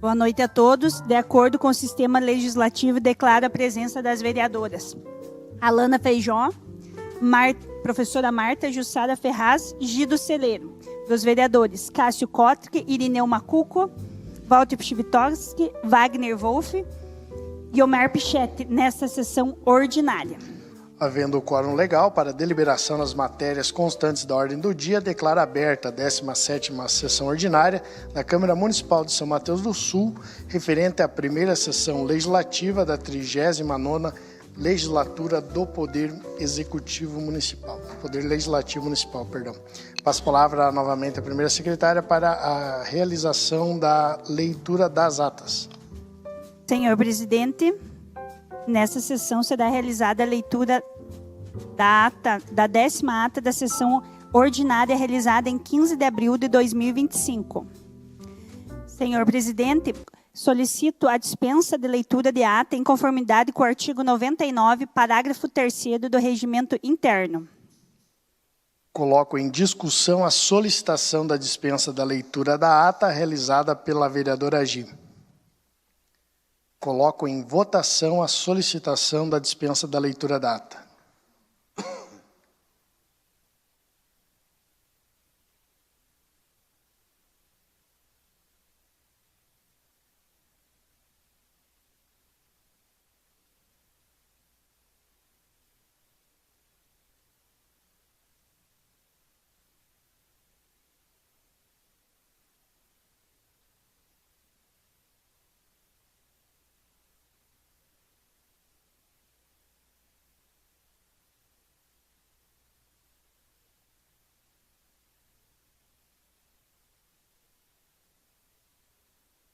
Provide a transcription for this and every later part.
Boa noite a todos. De acordo com o sistema legislativo, declaro a presença das vereadoras Alana Feijó, professora Marta Jussara Ferraz e Gido Celeiro. Dos vereadores Cássio Kotrick, Irineu Macuco, Walter Pchivitoski, Wagner Wolff e Omar Pichetti, nesta sessão ordinária. Havendo o quórum legal para deliberação nas matérias constantes da ordem do dia, declaro aberta a 17ª sessão ordinária da Câmara Municipal de São Mateus do Sul, referente à primeira sessão legislativa da 39ª Legislatura do Poder Executivo Municipal. Poder Legislativo Municipal, perdão. Passo a palavra novamente à primeira secretária para a realização da leitura das atas. Senhor presidente, nesta sessão será realizada a leitura da 10ª ata da sessão ordinária realizada em 15 de abril de 2025. Senhor presidente, solicito a dispensa de leitura de ata em conformidade com o artigo 99, parágrafo 3º do Regimento Interno. Coloco em discussão a solicitação da dispensa da leitura da ata realizada pela vereadora Gi. Coloco em votação a solicitação da dispensa da leitura da ata.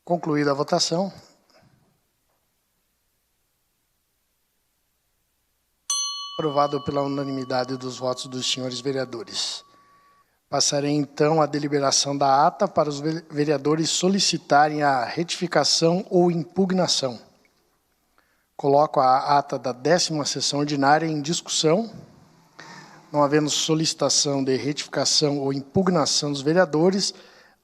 Concluída a votação. Aprovado pela unanimidade dos votos dos senhores vereadores. Passarei então à deliberação da ata para os vereadores solicitarem a retificação ou impugnação. Coloco a ata da 10ª sessão ordinária em discussão. Não havendo solicitação de retificação ou impugnação dos vereadores,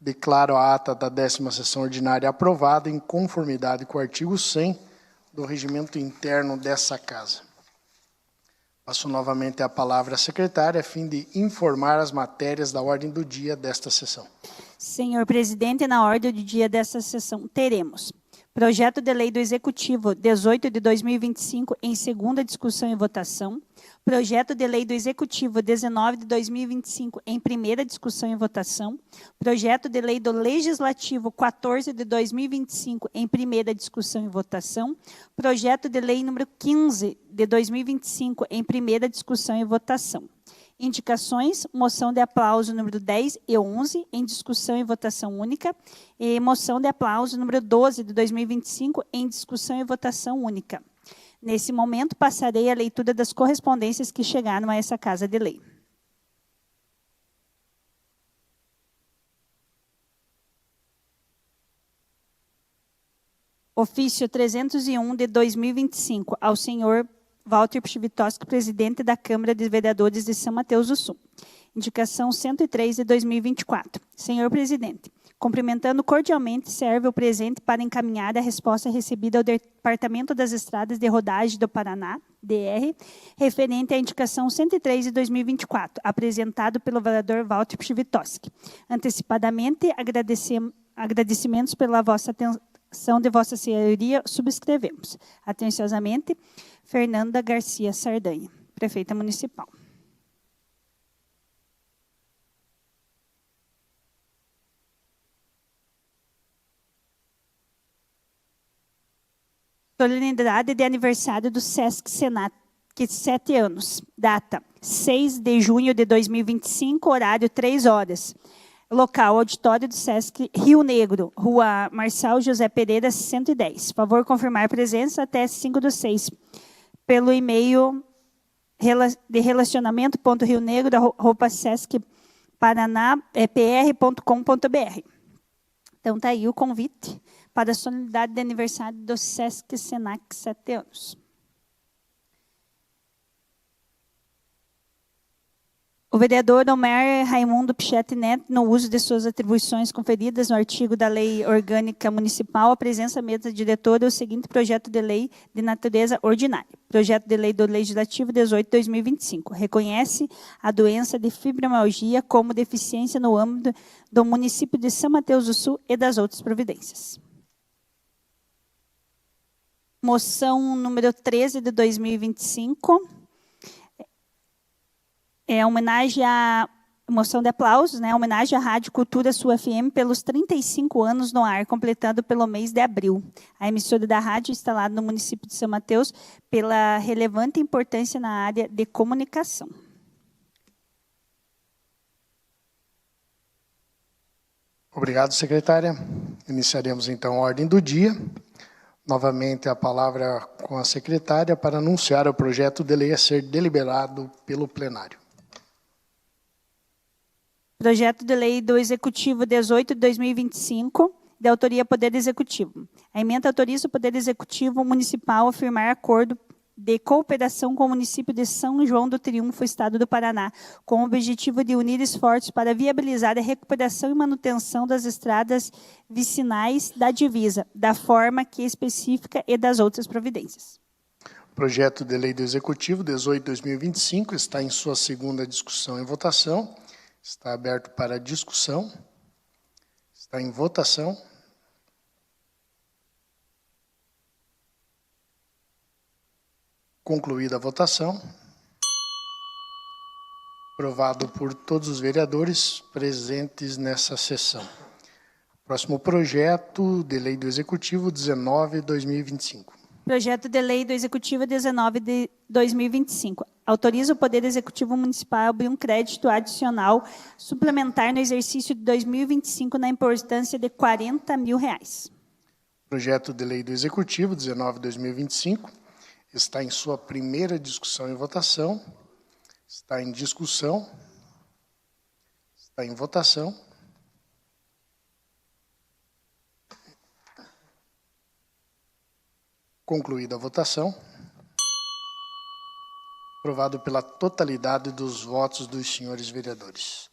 declaro a ata da 10ª sessão ordinária aprovada em conformidade com o artigo 100 do Regimento Interno dessa Casa. Passo novamente a palavra à secretária, a fim de informar as matérias da ordem do dia desta sessão. Senhor presidente, na ordem do dia desta sessão teremos projeto de lei do Executivo 18 de 2025 em segunda discussão e votação, projeto de lei do Executivo 19 de 2025 em primeira discussão e votação, projeto de lei do Legislativo 14 de 2025 em primeira discussão e votação, projeto de lei número 15 de 2025 em primeira discussão e votação. Indicações, moção de aplauso número 10 e 11 em discussão e votação única e moção de aplauso número 12 de 2025 em discussão e votação única. Nesse momento, passarei a leitura das correspondências que chegaram a essa Casa de Lei. Ofício 301 de 2025 ao senhor Walter Pchivitoski, presidente da Câmara de Vereadores de São Mateus do Sul. Indicação 103 de 2024. Senhor presidente, cumprimentando cordialmente, serve o presente para encaminhar a resposta recebida ao Departamento das Estradas de Rodagem do Paraná, DR, referente à indicação 103 de 2024, apresentado pelo vereador Walter Pchivitoski. Antecipadamente, agradecimentos pela vossa atenção de vossa senhoria, subscrevemos. Atenciosamente, Fernanda Garcia Sardanha, prefeita municipal. Solenidade de aniversário do Sesc Senac, 7 anos. Data, 6 de junho de 2025, horário 3 horas. Local, auditório do Sesc Rio Negro, Rua Marçal José Pereira, 110. Favor confirmar presença até 5/6. Pelo e-mail de relacionamento.rionegro@sescparaná.pr.com.br. Então, está aí o convite para a solenidade de aniversário do Sesc Senac, 7 anos. O vereador Omer Raimundo Pichetti Neto, no uso de suas atribuições conferidas no artigo da Lei Orgânica Municipal, apresenta à mesa diretora o seguinte projeto de lei de natureza ordinária. Projeto de lei do Legislativo 18/2025. Reconhece a doença de fibromialgia como deficiência no âmbito do município de São Mateus do Sul e das outras providências. Moção número 13 de 2025. É homenagem à moção de aplausos, né? Homenagem à Rádio Cultura Sul FM pelos 35 anos no ar, completando pelo mês de abril. A emissora da rádio instalada no município de São Mateus pela relevante importância na área de comunicação. Obrigado, secretária. Iniciaremos, então, a ordem do dia. Novamente, a palavra com a secretária para anunciar o projeto de lei a ser deliberado pelo plenário. Projeto de lei do Executivo 18 de 2025, de autoria Poder Executivo. A emenda autoriza o Poder Executivo Municipal a firmar acordo de cooperação com o município de São João do Triunfo, Estado do Paraná, com o objetivo de unir esforços para viabilizar a recuperação e manutenção das estradas vicinais da divisa, da forma que específica e das outras providências. Projeto de lei do Executivo 18 de 2025 está em sua segunda discussão e votação. Está aberto para discussão. Está em votação. Concluída a votação. Aprovado por todos os vereadores presentes nessa sessão. Próximo projeto de lei do Executivo 19 de 2025. Projeto de lei do Executivo 19 de 2025. Autoriza o Poder Executivo Municipal a abrir um crédito adicional suplementar no exercício de 2025 na importância de R$40 mil. Projeto de lei do Executivo 19 de 2025 está em sua primeira discussão e votação. Está em discussão. Está em votação. Concluída a votação. Aprovado pela totalidade dos votos dos senhores vereadores.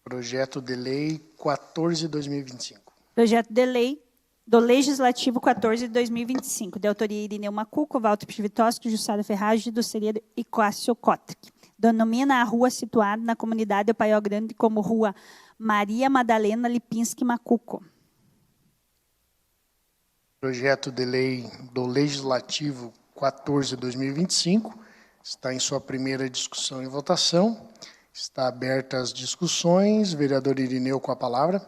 Projeto de lei 14 de 2025. Projeto de lei do Legislativo 14 de 2025, de autoria Irineu Macuco, Walter Pivitósky, Jussara Ferraz, Gido Ceredo e Cássio Kotrick. Denomina a rua situada na comunidade do Paiol Grande como Rua Maria Madalena Lipinski Macuco. Projeto de lei do Legislativo 14 de 2025 está em sua primeira discussão e votação. Está aberta as discussões. Vereador Irineu com a palavra.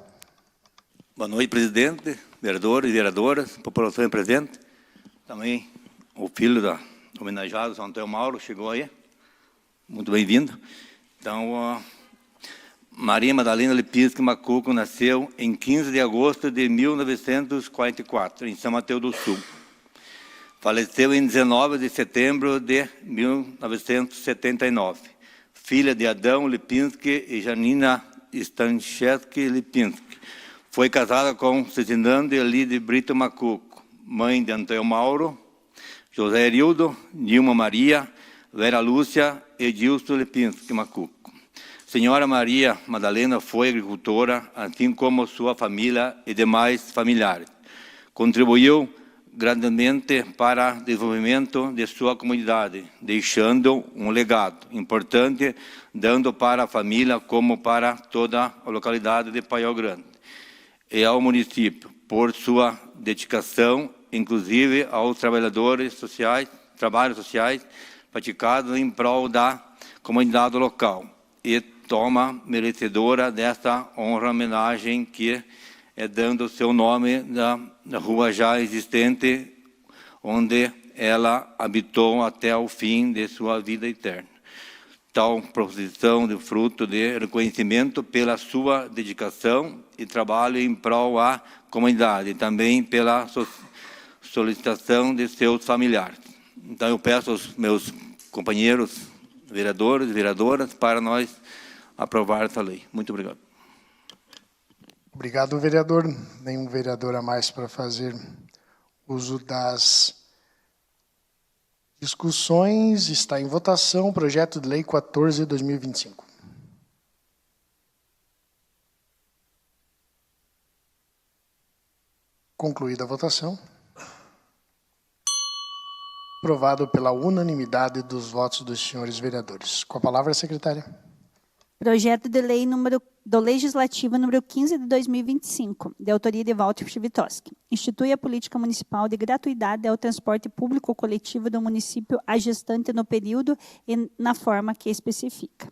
Boa noite, presidente, vereadores e vereadoras, população presente. Também o filho da homenageado, São Antônio Mauro, chegou aí. Muito bem-vindo. Então, Maria Madalena Lipinski Macuco nasceu em 15 de agosto de 1944, em São Mateus do Sul. Faleceu em 19 de setembro de 1979. Filha de Adão Lipinski e Janina Stanchevski Lipinski. Foi casada com Cezinando Elide Brito Macuco, mãe de Antônio Mauro, José Herildo, Nilma Maria, Vera Lúcia e Edilson Lipinski Macuco. Senhora Maria Madalena foi agricultora, assim como sua família e demais familiares. Contribuiu grandemente para o desenvolvimento de sua comunidade, deixando um legado importante, dando para a família como para toda a localidade de Paiol Grande. E ao município, por sua dedicação, inclusive aos trabalhos sociais praticados em prol da comunidade local. E toma merecedora desta honra homenagem que é dando o seu nome na rua já existente, onde ela habitou até o fim de sua vida eterna. Tal proposição de fruto de reconhecimento pela sua dedicação e trabalho em prol à comunidade, e também pela solicitação de seus familiares. Então, eu peço aos meus companheiros vereadores e vereadoras para nós aprovar essa lei. Muito obrigado. Obrigado, vereador. Nenhum vereador a mais para fazer uso das Discussões, está em votação, projeto de lei 14/2025. Concluída a votação. Aprovado pela unanimidade dos votos dos senhores vereadores. Com a palavra, secretária. Projeto de lei do Legislativo número 15 de 2025, de autoria de Walter Pchivitoski. Institui a política municipal de gratuidade ao transporte público coletivo do município a gestante no período e na forma que especifica.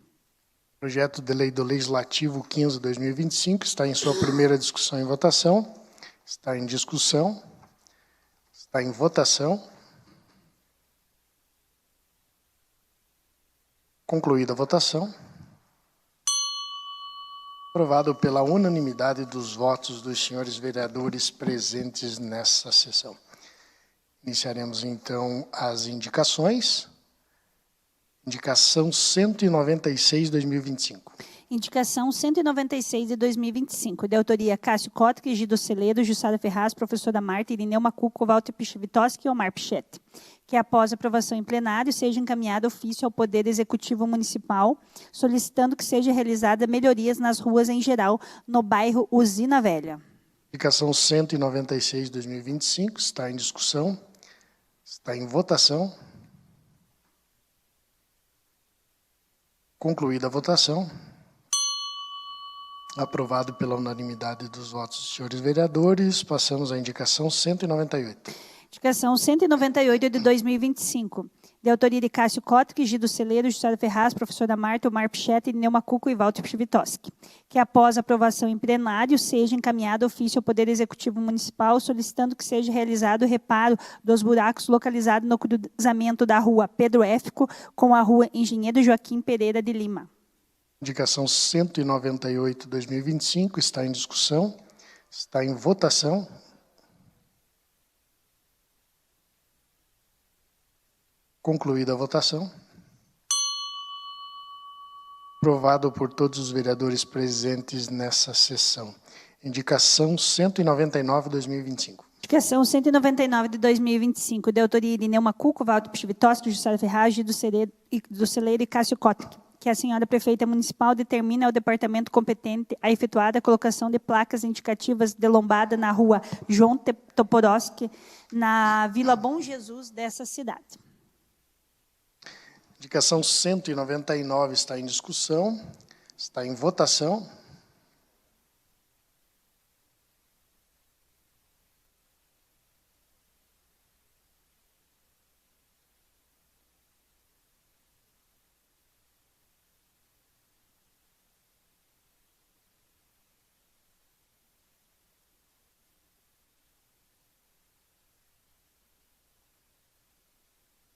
Projeto de lei do Legislativo 15 de 2025 está em sua primeira discussão e votação. Está em discussão. Está em votação. Concluída a votação. Aprovado pela unanimidade dos votos dos senhores vereadores presentes nessa sessão. Iniciaremos, então, as indicações. Indicação 196/2025. Indicação 196 de 2025, de autoria Cássio Kottke, Gido Celedo, Jussara Ferraz, professora Marta, Irineu Macuco, Walter Pchivitoski e Omar Pichetti, que após aprovação em plenário seja encaminhado ofício ao Poder Executivo Municipal, solicitando que seja realizada melhorias nas ruas em geral, no bairro Usina Velha. Indicação 196/2025 está em discussão, está em votação. Concluída a votação. Aprovado pela unanimidade dos votos dos senhores vereadores, passamos à indicação 198. Indicação 198 de 2025, de autoria de Cássio Kottke, Gido Celeiro, Jussara Ferraz, professora Marta, Omar Pichetti, Irineu Macuco e Walter Pchivitoski, que após aprovação em plenário seja encaminhado ofício ao Poder Executivo Municipal, solicitando que seja realizado o reparo dos buracos localizados no cruzamento da rua Pedro Éfico com a rua Engenheiro Joaquim Pereira de Lima. Indicação 198/2025 está em discussão, está em votação. Concluída a votação. Aprovado por todos os vereadores presentes nessa sessão. Indicação 199/2025. Indicação 199 de 2025, de autoria Irineu Macuco, Walter Pchivitoski, Jussara Ferraz, Gido Celeiro e Cássio Kottke, que a senhora prefeita municipal determine ao departamento competente a efetuada colocação de placas indicativas de lombada na rua João Toporowski, na Vila Bom Jesus dessa cidade. Indicação 199 está em discussão, está em votação.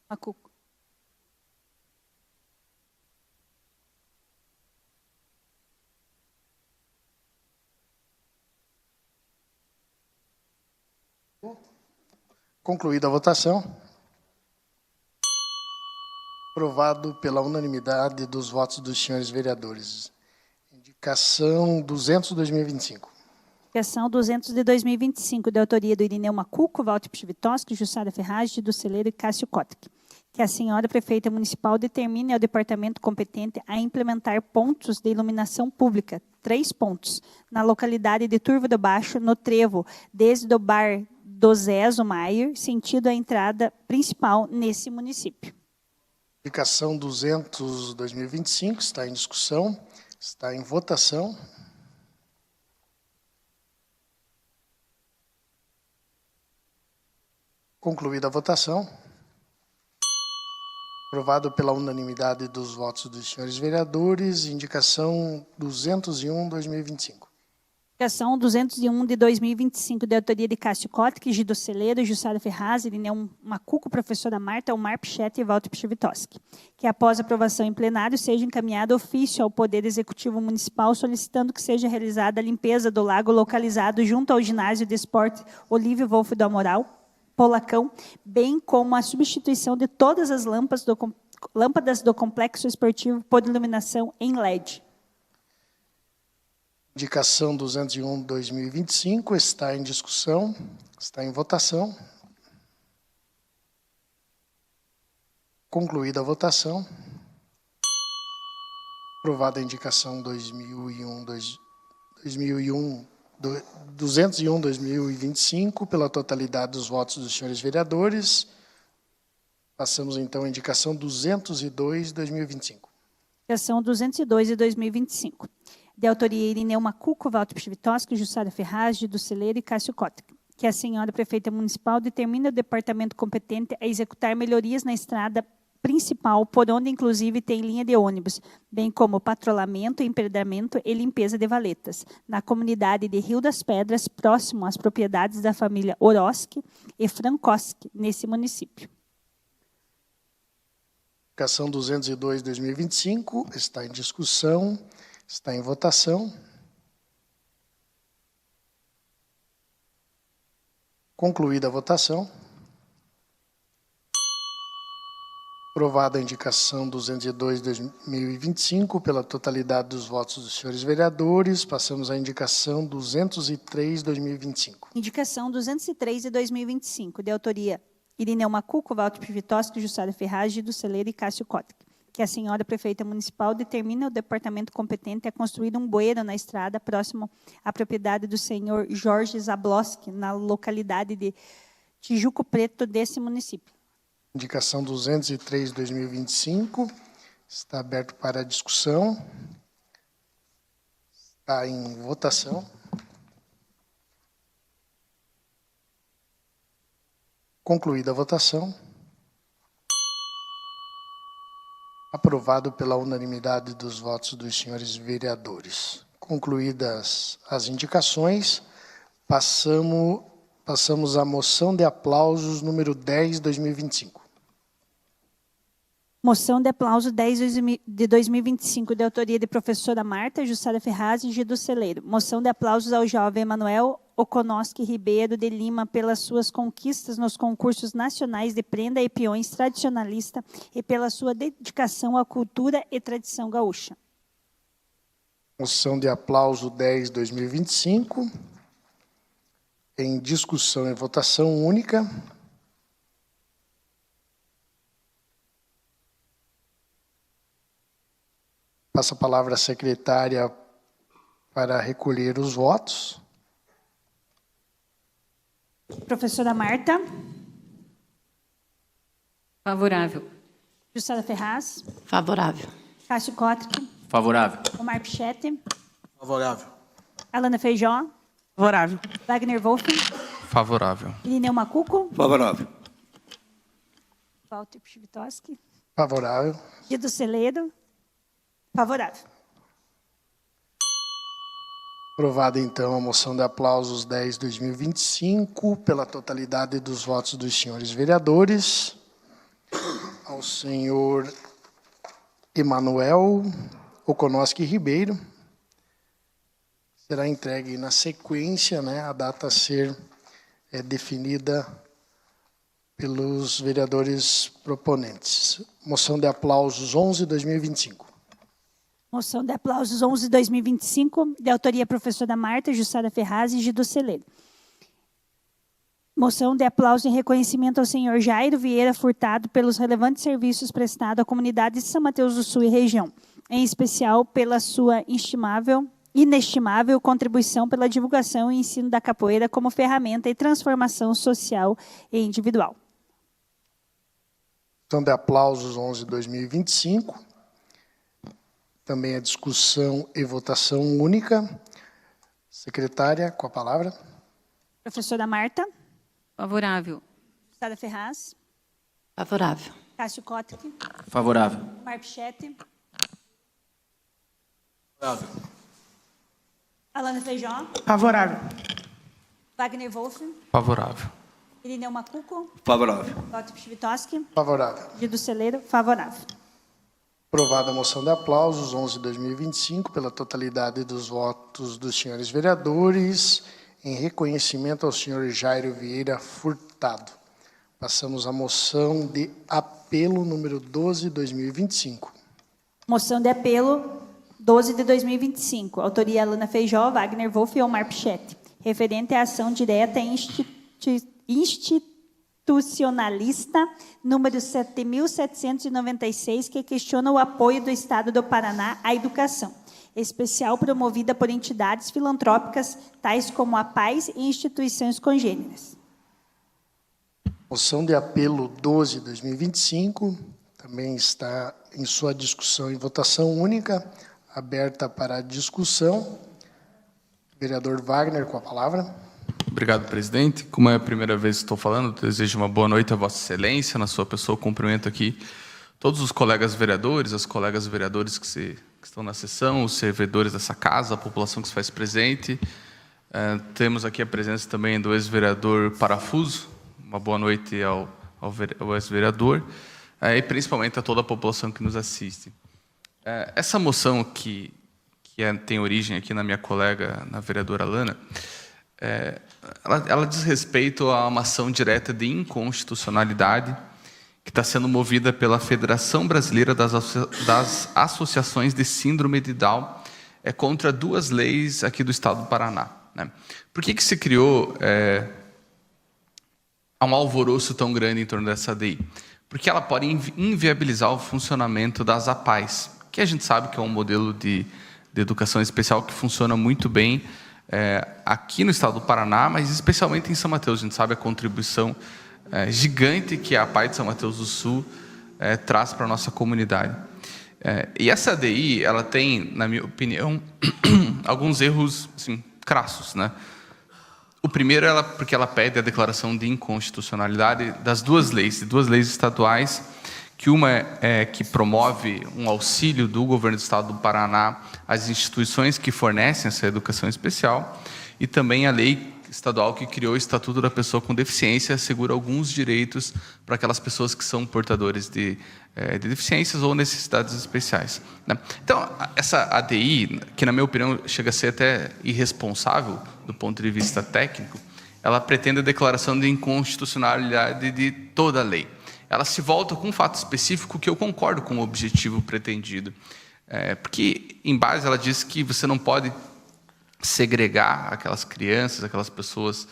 Macuco. Concluída a votação. Aprovado pela unanimidade dos votos dos senhores vereadores. Indicação 200/2025. Indicação 200 de 2025, de autoria do Irineu Macuco, Walter Pchivitoski, Jussara Ferraz, Gido Celeiro e Cássio Kottke, que a senhora prefeita municipal determine ao departamento competente a implementar pontos de iluminação pública, 3 pontos, na localidade de Turvo do Baixo, no trevo, desde o bar do Zezo Maier, sentido a entrada principal nesse município. Indicação 200/2025 está em discussão, está em votação. Concluída a votação. Aprovado pela unanimidade dos votos dos senhores vereadores, indicação 201/2025. Indicação 201 de 2025, de autoria de Cássio Kottke, Gido Celeiro, Jussara Ferraz, Irineu Macuco, professora Marta, Omar Pichetti e Walter Pchivitoski, que após aprovação em plenário seja encaminhado ofício ao Poder Executivo Municipal solicitando que seja realizada a limpeza do lago localizado junto ao ginásio de esporte Olívio Wolff do Amoral, Polacão, bem como a substituição de todas as lâmpadas do complexo esportivo por iluminação em LED. Indicação 201/2025 está em discussão, está em votação. Concluída a votação. Aprovada a indicação 201/2025 pela totalidade dos votos dos senhores vereadores. Passamos, então, à indicação 202/2025. Indicação 202 de 2025. De autoria Irineu Macuco, Walter Pchivitoski, Jussara Ferraz, Gido Celeiro e Cássio Kotek. Que a senhora prefeita municipal determina o departamento competente a executar melhorias na estrada principal, por onde inclusive tem linha de ônibus, bem como patrulhamento, empedramento e limpeza de valetas, na comunidade de Rio das Pedras, próximo às propriedades da família Oroski e Frankoski, nesse município. Indicação 202/2025 está em discussão, está em votação. Concluída a votação. Aprovada a indicação 202/2025 pela totalidade dos votos dos senhores vereadores, passamos à indicação 203/2025. Indicação 203 de 2025, de autoria Irineu Macuco, Walter Pchivitoski, Jussara Ferraz, Gido Celeiro e Cássio Kotek. Que a senhora prefeita municipal determina o departamento competente a construir um bueiro na estrada próximo à propriedade do senhor Jorge Zabloski, na localidade de Tijuco Preto, desse município. Indicação 203/2025 está aberto para discussão. Está em votação. Concluída a votação. Aprovado pela unanimidade dos votos dos senhores vereadores. Concluídas as indicações, passamos à moção de aplausos número 10/2025. Moção de aplauso 10 de 2025, de autoria de professora Marta, Jussara Ferraz e Gido Celeiro. Moção de aplausos ao jovem Emanuel Okonoski Ribeiro de Lima pelas suas conquistas nos concursos nacionais de prenda e peões tradicionalista e pela sua dedicação à cultura e tradição gaúcha. Moção de aplauso 10/2025. Em discussão e votação única. Passa a palavra à secretária para recolher os votos. Professora Marta. Favorável. Jussara Ferraz. Favorável. Cássio Kotek. Favorável. Omar Pichete. Favorável. Alana Feijó. Favorável. Wagner Wolff. Favorável. Irineu Macuco. Favorável. Walter Pchivitoski. Favorável. Gido Celeiro. Favorável. Aprovada, então, a moção de aplausos 10/2025 pela totalidade dos votos dos senhores vereadores. Ao senhor Emanuel Okonoski Ribeiro. Será entregue na sequência, a data a ser definida pelos vereadores proponentes. Moção de aplausos 11/2025. Moção de aplausos 11 de 2025, de autoria professora Marta, Jussara Ferraz e Gido Celeiro. Moção de aplauso em reconhecimento ao senhor Jairo Vieira Furtado pelos relevantes serviços prestados à comunidade de São Mateus do Sul e região, em especial pela sua inestimável contribuição pela divulgação e ensino da capoeira como ferramenta e transformação social e individual. Moção de aplausos 11/2025. Também a discussão e votação única. Secretária, com a palavra. Professora Marta. Favorável. Jussara Ferraz. Favorável. Cássio Kotek. Favorável. Omar Pichete. Favorável. Alana Feijó. Favorável. Wagner Wolff. Favorável. Irineu Macuco. Favorável. Walter Pchivitoski. Favorável. Gido Celeiro. Favorável. Aprovada a moção de aplausos 11/2025 pela totalidade dos votos dos senhores vereadores em reconhecimento ao senhor Jairo Vieira Furtado. Passamos à moção de apelo número 12/2025. Moção de apelo 12 de 2025. Autoria Alana Feijó, Wagner Wolff e Omar Pichete. Referente à ação direta constitucionalista número 7.796, que questiona o apoio do Estado do Paraná à educação, especial promovida por entidades filantrópicas, tais como a Paz e instituições congêneres. Moção de apelo 12/2025 também está em sua discussão e votação única, aberta para a discussão. Vereador Wagner, com a palavra. Obrigado, presidente. Como é a primeira vez que estou falando, desejo uma boa noite a Vossa Excelência. Na sua pessoa, cumprimento aqui todos os colegas vereadores, as colegas vereadores que estão na sessão, os servidores dessa casa, a população que se faz presente. Temos aqui a presença também do ex-vereador Parafuso. Uma boa noite ao ex-vereador e principalmente a toda a população que nos assiste. Essa moção que tem origem aqui na minha colega, na vereadora Lana, ela diz respeito a uma ação direta de inconstitucionalidade que está sendo movida pela Federação Brasileira das Associações de Síndrome de Down contra duas leis aqui do Estado do Paraná. Né? Por que se criou um alvoroço tão grande em torno dessa lei? Porque ela pode inviabilizar o funcionamento das APAES, que a gente sabe que é um modelo de educação especial que funciona muito bem aqui no Estado do Paraná, mas especialmente em São Mateus. A gente sabe a contribuição gigante que a APAE de São Mateus do Sul traz para a nossa comunidade. E essa ADI, ela tem, na minha opinião, alguns erros assim, crassos, né? O primeiro é porque ela pede a declaração de inconstitucionalidade das duas leis estaduais, que uma que promove um auxílio do governo do Estado do Paraná às instituições que fornecem essa educação especial, e também a lei estadual que criou o Estatuto da Pessoa com Deficiência, assegura alguns direitos para aquelas pessoas que são portadores de deficiências ou necessidades especiais. Né? Então, essa ADI, que na minha opinião chega a ser até irresponsável do ponto de vista técnico, ela pretende a declaração de inconstitucionalidade de toda a lei. Ela se volta com um fato específico que eu concordo com o objetivo pretendido. Porque, em base, ela diz que você não pode segregar aquelas crianças, aquelas pessoas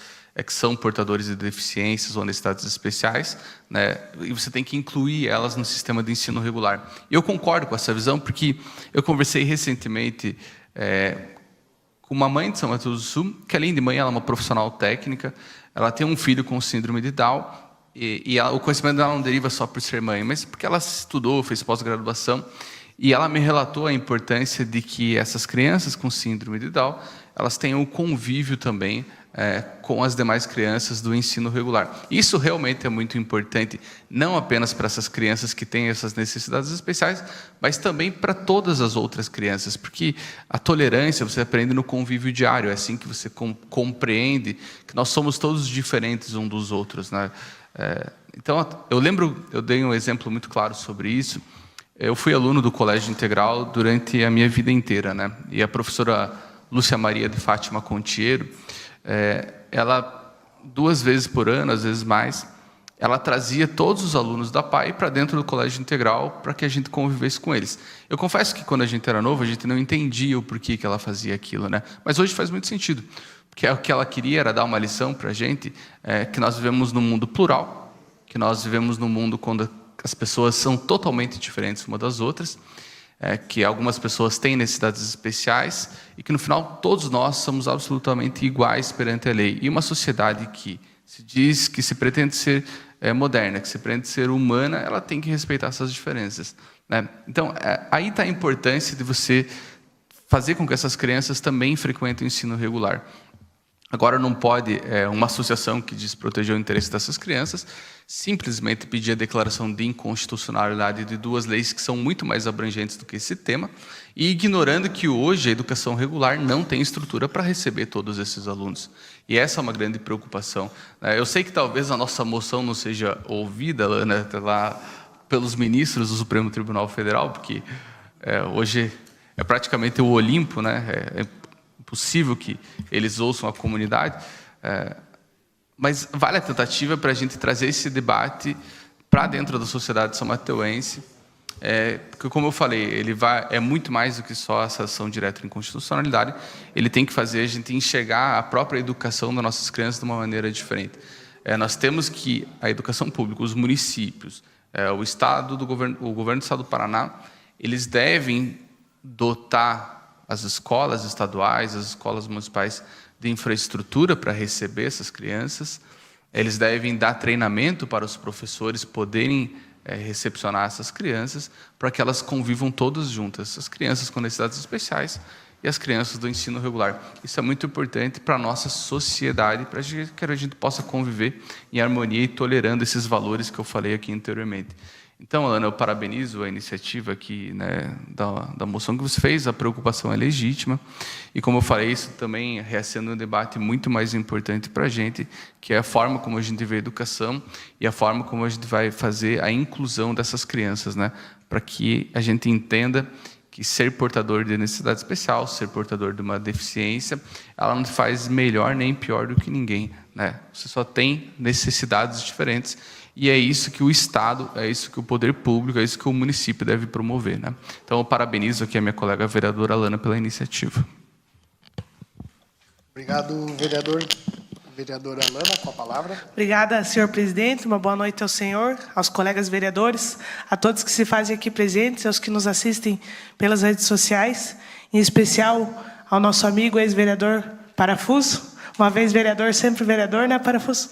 que são portadores de deficiências ou necessidades especiais, né, e você tem que incluir elas no sistema de ensino regular. E eu concordo com essa visão, porque eu conversei recentemente com uma mãe de São Mateus do Sul, que além de mãe, ela é uma profissional técnica, ela tem um filho com síndrome de Down, e o conhecimento dela não deriva só por ser mãe, mas porque ela estudou, fez pós-graduação, e ela me relatou a importância de que essas crianças com síndrome de Down, elas tenham o convívio também com as demais crianças do ensino regular. Isso realmente é muito importante, não apenas para essas crianças que têm essas necessidades especiais, mas também para todas as outras crianças, porque a tolerância você aprende no convívio diário, é assim que você compreende que nós somos todos diferentes uns dos outros. Né? Então, eu dei um exemplo muito claro sobre isso. Eu fui aluno do Colégio Integral durante a minha vida inteira, né? E a professora Lúcia Maria de Fátima Contiero, ela 2 vezes por ano, às vezes mais, ela trazia todos os alunos da PAI para dentro do Colégio Integral para que a gente convivesse com eles. Eu confesso que quando a gente era novo, a gente não entendia o porquê que ela fazia aquilo, né? Mas hoje faz muito sentido, porque o que ela queria era dar uma lição para a gente, que nós vivemos num mundo plural, que nós vivemos num mundo quando as pessoas são totalmente diferentes umas das outras, que algumas pessoas têm necessidades especiais e que, no final, todos nós somos absolutamente iguais perante a lei. E uma sociedade que se diz que se pretende ser moderna, que se pretende ser humana, ela tem que respeitar essas diferenças. Né? Então, aí está a importância de você fazer com que essas crianças também frequentem o ensino regular. Agora, não pode uma associação que diz proteger o interesse dessas crianças simplesmente pedir a declaração de inconstitucionalidade de 2 leis que são muito mais abrangentes do que esse tema, e ignorando que hoje a educação regular não tem estrutura para receber todos esses alunos. E essa é uma grande preocupação. Eu sei que talvez a nossa moção não seja ouvida, né, lá pelos ministros do Supremo Tribunal Federal, porque hoje é praticamente o Olimpo, né? É possível que eles ouçam a comunidade, mas vale a tentativa para a gente trazer esse debate para dentro da sociedade são-mateuense, porque, como eu falei, ele é muito mais do que só essa ação direta de inconstitucionalidade, ele tem que fazer a gente enxergar a própria educação das nossas crianças de uma maneira diferente. nós temos que a educação pública, os municípios, o Estado, o governo do Estado do Paraná, eles devem dotar as escolas estaduais, as escolas municipais de infraestrutura para receber essas crianças. Eles devem dar treinamento para os professores poderem recepcionar essas crianças, para que elas convivam todas juntas, as crianças com necessidades especiais e as crianças do ensino regular. Isso é muito importante para a nossa sociedade, para que a gente possa conviver em harmonia e tolerando esses valores que eu falei aqui anteriormente. Então, Alana, eu parabenizo a iniciativa aqui, né, da moção que você fez, a preocupação é legítima, e como eu falei, isso também reacende um debate muito mais importante para a gente, que é a forma como a gente vê a educação e a forma como a gente vai fazer a inclusão dessas crianças, né, para que a gente entenda que ser portador de necessidade especial, ser portador de uma deficiência, ela não faz melhor nem pior do que ninguém, né? Você só tem necessidades diferentes, e é isso que o Estado, é isso que o poder público, é isso que o município deve promover, né? Então, eu parabenizo aqui a minha colega vereadora Alana pela iniciativa. Obrigado, vereador. Vereadora Alana, com a palavra. Obrigada, senhor presidente. Uma boa noite ao senhor, aos colegas vereadores, a todos que se fazem aqui presentes, aos que nos assistem pelas redes sociais, em especial ao nosso amigo ex-vereador Parafuso, uma vez vereador, sempre vereador, né, Parafuso?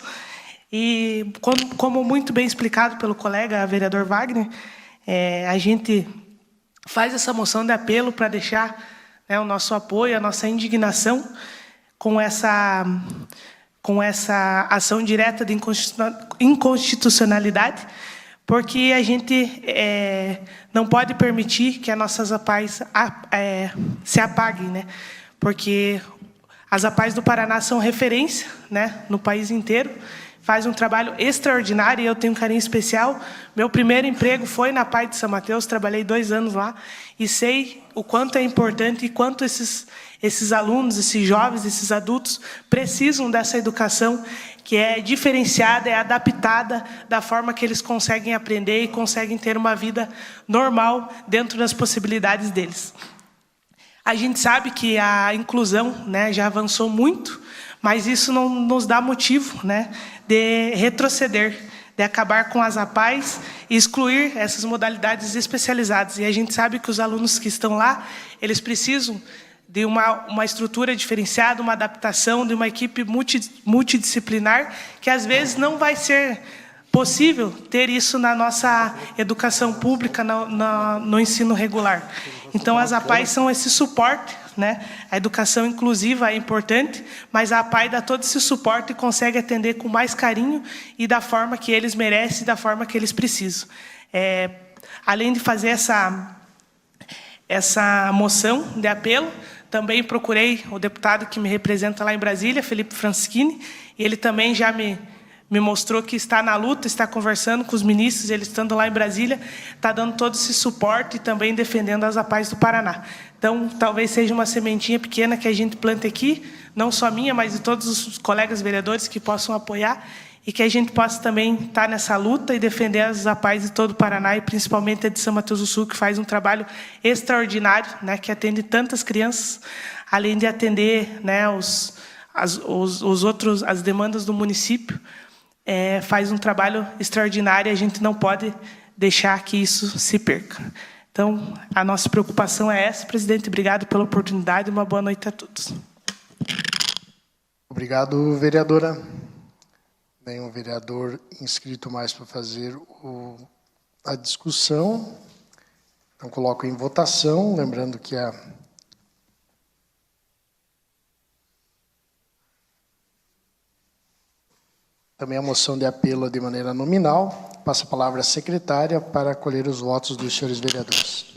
E, como muito bem explicado pelo colega vereador Wagner, a gente faz essa moção de apelo para deixar, né, o nosso apoio, a nossa indignação com essa ação direta de inconstitucionalidade, porque a gente não pode permitir que as nossas APAES se apaguem, né? Porque as APAES do Paraná são referência, né, no país inteiro, faz um trabalho extraordinário e eu tenho um carinho especial. Meu primeiro emprego foi na APAE de São Mateus, trabalhei 2 anos lá, e sei o quanto é importante e quanto esses alunos, esses jovens, esses adultos precisam dessa educação que é diferenciada, é adaptada da forma que eles conseguem aprender e conseguem ter uma vida normal dentro das possibilidades deles. A gente sabe que a inclusão, né, já avançou muito, mas isso não nos dá motivo, né, de retroceder, de acabar com as APAES e excluir essas modalidades especializadas. E a gente sabe que os alunos que estão lá, eles precisam de uma estrutura diferenciada, uma adaptação, de uma equipe multidisciplinar, que às vezes não vai ser possível ter isso na nossa educação pública, no ensino regular. Então, as APAES são esse suporte, né? A educação inclusiva é importante, mas a APAE dá todo esse suporte e consegue atender com mais carinho e da forma que eles merecem, da forma que eles precisam. Além de fazer essa moção de apelo, também procurei o deputado que me representa lá em Brasília, Felipe Franschini, e ele também já me mostrou que está na luta, está conversando com os ministros, ele estando lá em Brasília, está dando todo esse suporte e também defendendo as APAES do Paraná. Então, talvez seja uma sementinha pequena que a gente plante aqui, não só minha, mas de todos os colegas vereadores que possam apoiar, e que a gente possa também estar nessa luta e defender as APAES de todo o Paraná, e principalmente a de São Mateus do Sul, que faz um trabalho extraordinário, né, que atende tantas crianças, além de atender, né, as demandas do município, faz um trabalho extraordinário e a gente não pode deixar que isso se perca. Então, a nossa preocupação é essa, presidente. Obrigado pela oportunidade e uma boa noite a todos. Obrigado, vereadora. Nenhum vereador inscrito mais para fazer a discussão. Então, coloco em votação, lembrando que também a moção de apelo de nominal. Passa a palavra à secretária para colher os votos dos senhores vereadores.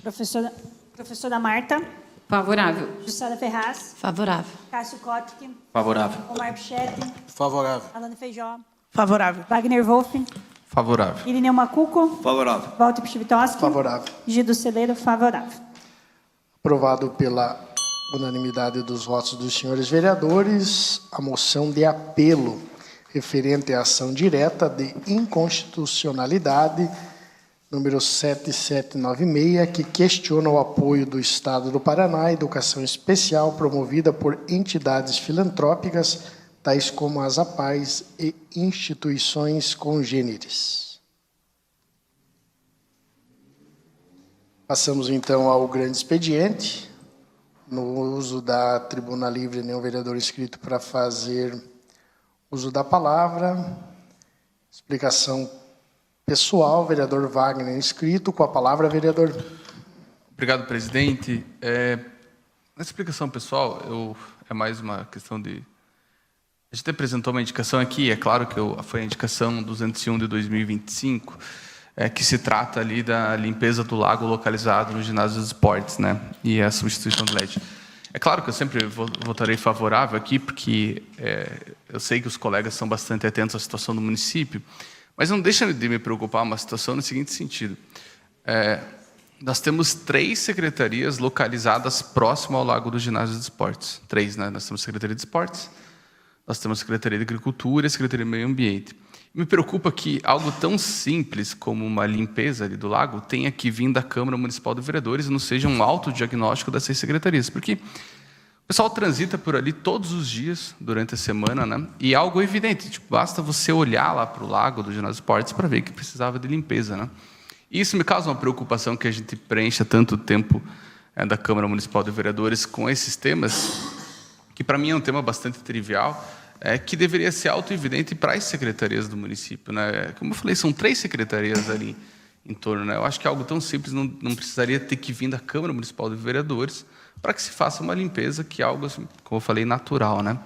Professora Marta. Favorável. Jussara Ferraz. Favorável. Cássio Kottke. Favorável. Omar Pichetti. Favorável. Alana Feijó. Favorável. Wagner Wolff. Favorável. Irineu Macuco. Favorável. Walter Pchivitoski. Favorável. Gido Celeiro. Favorável. Aprovado pela unanimidade dos votos dos senhores vereadores, a moção de apelo referente à ação direta de inconstitucionalidade, número 7796, que questiona o apoio do Estado do Paraná à educação especial promovida por entidades filantrópicas tais como as APAES e instituições congêneres. Passamos, então, ao grande expediente. No uso da tribuna livre, nenhum vereador inscrito para fazer uso da palavra. Explicação pessoal, vereador Wagner inscrito. Com a palavra, vereador. Obrigado, presidente. Na explicação pessoal, é mais uma questão de... A gente apresentou uma indicação aqui, é claro que foi a indicação 201 de 2025, que se trata ali da limpeza do lago localizado no ginásio dos esportes, né? E a substituição do LED. É claro que eu sempre votarei favorável aqui, porque eu sei que os colegas são bastante atentos à situação do município, mas não deixa de me preocupar uma situação no seguinte sentido. Nós temos 3 secretarias localizadas próximo ao lago do ginásio dos esportes. 3, né? Nós temos a Secretaria de Esportes, nós temos a Secretaria de Agricultura e a Secretaria de Meio Ambiente. Me preocupa que algo tão simples como uma limpeza ali do lago tenha que vir da Câmara Municipal de Vereadores e não seja um autodiagnóstico dessas secretarias, porque o pessoal transita por ali todos os dias durante a semana, né? E é algo evidente, tipo, basta você olhar lá para o lago do ginásio esportes para ver que precisava de limpeza, né? E isso me causa uma preocupação que a gente preencha tanto tempo da Câmara Municipal de Vereadores com esses temas, que para mim é um tema bastante trivial, que deveria ser auto-evidente para as secretarias do município, né? Como eu falei, são 3 secretarias ali em torno, né? Eu acho que algo tão simples não precisaria ter que vir da Câmara Municipal de Vereadores para que se faça uma limpeza, que é algo, assim, como eu falei, natural, né?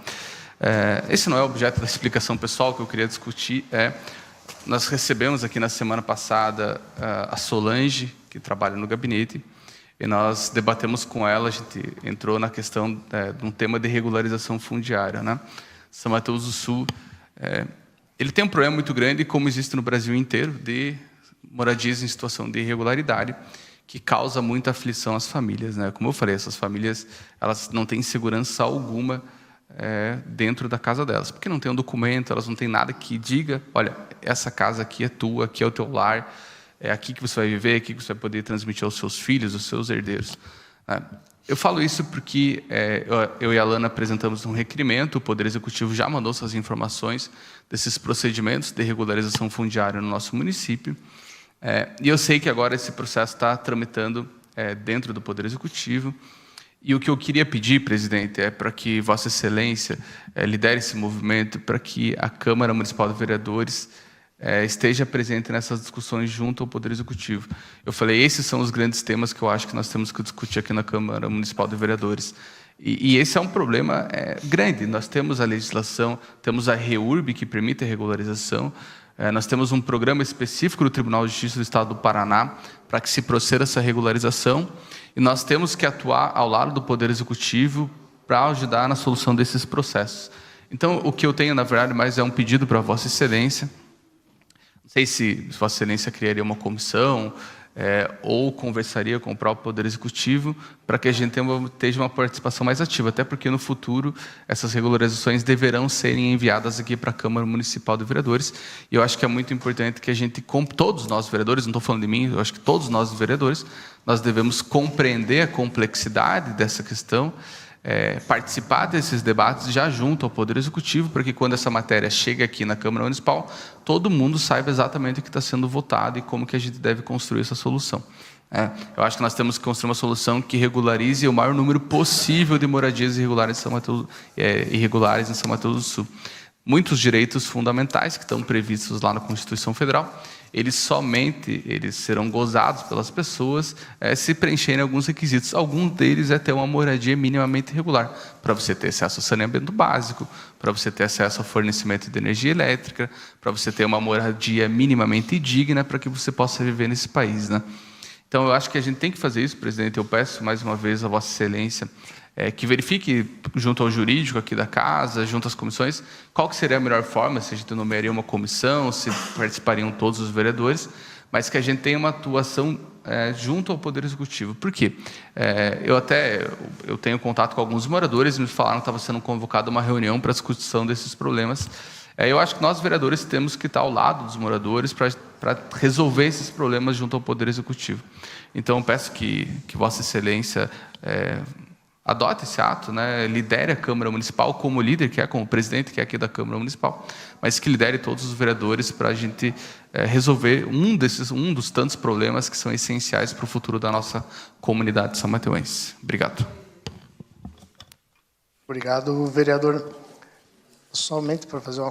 Esse não é o objeto da explicação pessoal que eu queria discutir. Nós recebemos aqui na semana passada a Solange, que trabalha no gabinete, e nós debatemos com ela, a gente entrou na questão de um tema de regularização fundiária, né? São Mateus do Sul, ele tem um problema muito grande, como existe no Brasil inteiro, de moradias em situação de irregularidade, que causa muita aflição às famílias, né? Como eu falei, essas famílias elas não têm segurança alguma dentro da casa delas, porque não tem um documento, elas não têm nada que diga, olha, essa casa aqui é tua, aqui é o teu lar, é aqui que você vai viver, aqui que você vai poder transmitir aos seus filhos, aos seus herdeiros. Eu falo isso porque eu e a Alana apresentamos um requerimento, o Poder Executivo já mandou essas informações desses procedimentos de regularização fundiária no nosso município, e eu sei que agora esse processo está tramitando dentro do Poder Executivo, e o que eu queria pedir, presidente, é para que Vossa Excelência lidere esse movimento, para que a Câmara Municipal de Vereadores esteja presente nessas discussões junto ao Poder Executivo. Eu falei, esses são os grandes temas que eu acho que nós temos que discutir aqui na Câmara Municipal de Vereadores. E esse é um problema grande. Nós temos a legislação, temos a REURB, que permite a regularização, nós temos um programa específico do Tribunal de Justiça do Estado do Paraná para que se proceda essa regularização, e nós temos que atuar ao lado do Poder Executivo para ajudar na solução desses processos. Então, o que eu tenho, na verdade, mais é um pedido para Vossa Excelência. Não sei se Vossa Excelência criaria uma comissão ou conversaria com o próprio Poder Executivo para que a gente tenha uma participação mais ativa, até porque no futuro essas regularizações deverão serem enviadas aqui para a Câmara Municipal de Vereadores, e eu acho que é muito importante que a gente, todos nós vereadores, não estou falando de mim, eu acho que todos nós vereadores, nós devemos compreender a complexidade dessa questão, participar desses debates já junto ao Poder Executivo, para que quando essa matéria chegue aqui na Câmara Municipal, todo mundo saiba exatamente o que está sendo votado e como que a gente deve construir essa solução. Eu acho que nós temos que construir uma solução que regularize o maior número possível de moradias irregulares em São Mateus do Sul. Muitos direitos fundamentais que estão previstos lá na Constituição Federal, eles serão gozados pelas pessoas se preencherem alguns requisitos. Alguns deles é ter uma moradia minimamente regular, para você ter acesso ao saneamento básico, para você ter acesso ao fornecimento de energia elétrica, para você ter uma moradia minimamente digna para que você possa viver nesse país, né? Então, eu acho que a gente tem que fazer isso, presidente. Eu peço mais uma vez a Vossa Excelência que verifique junto ao jurídico aqui da casa, junto às comissões, qual que seria a melhor forma, se a gente nomearia uma comissão, se participariam todos os vereadores, mas que a gente tenha uma atuação junto ao Poder Executivo. Por quê? Eu tenho contato com alguns moradores, me falaram que estava sendo convocada uma reunião para a discussão desses problemas. Eu acho que nós, vereadores, temos que estar ao lado dos moradores para resolver esses problemas junto ao Poder Executivo. Então, eu peço que Vossa Excelência adote esse ato, né, lidere a Câmara Municipal como líder, que é como presidente, que é aqui da Câmara Municipal, mas que lidere todos os vereadores para a gente resolver um dos tantos problemas que são essenciais para o futuro da nossa comunidade são-mateuense. Obrigado. Obrigado, vereador. Somente para fazer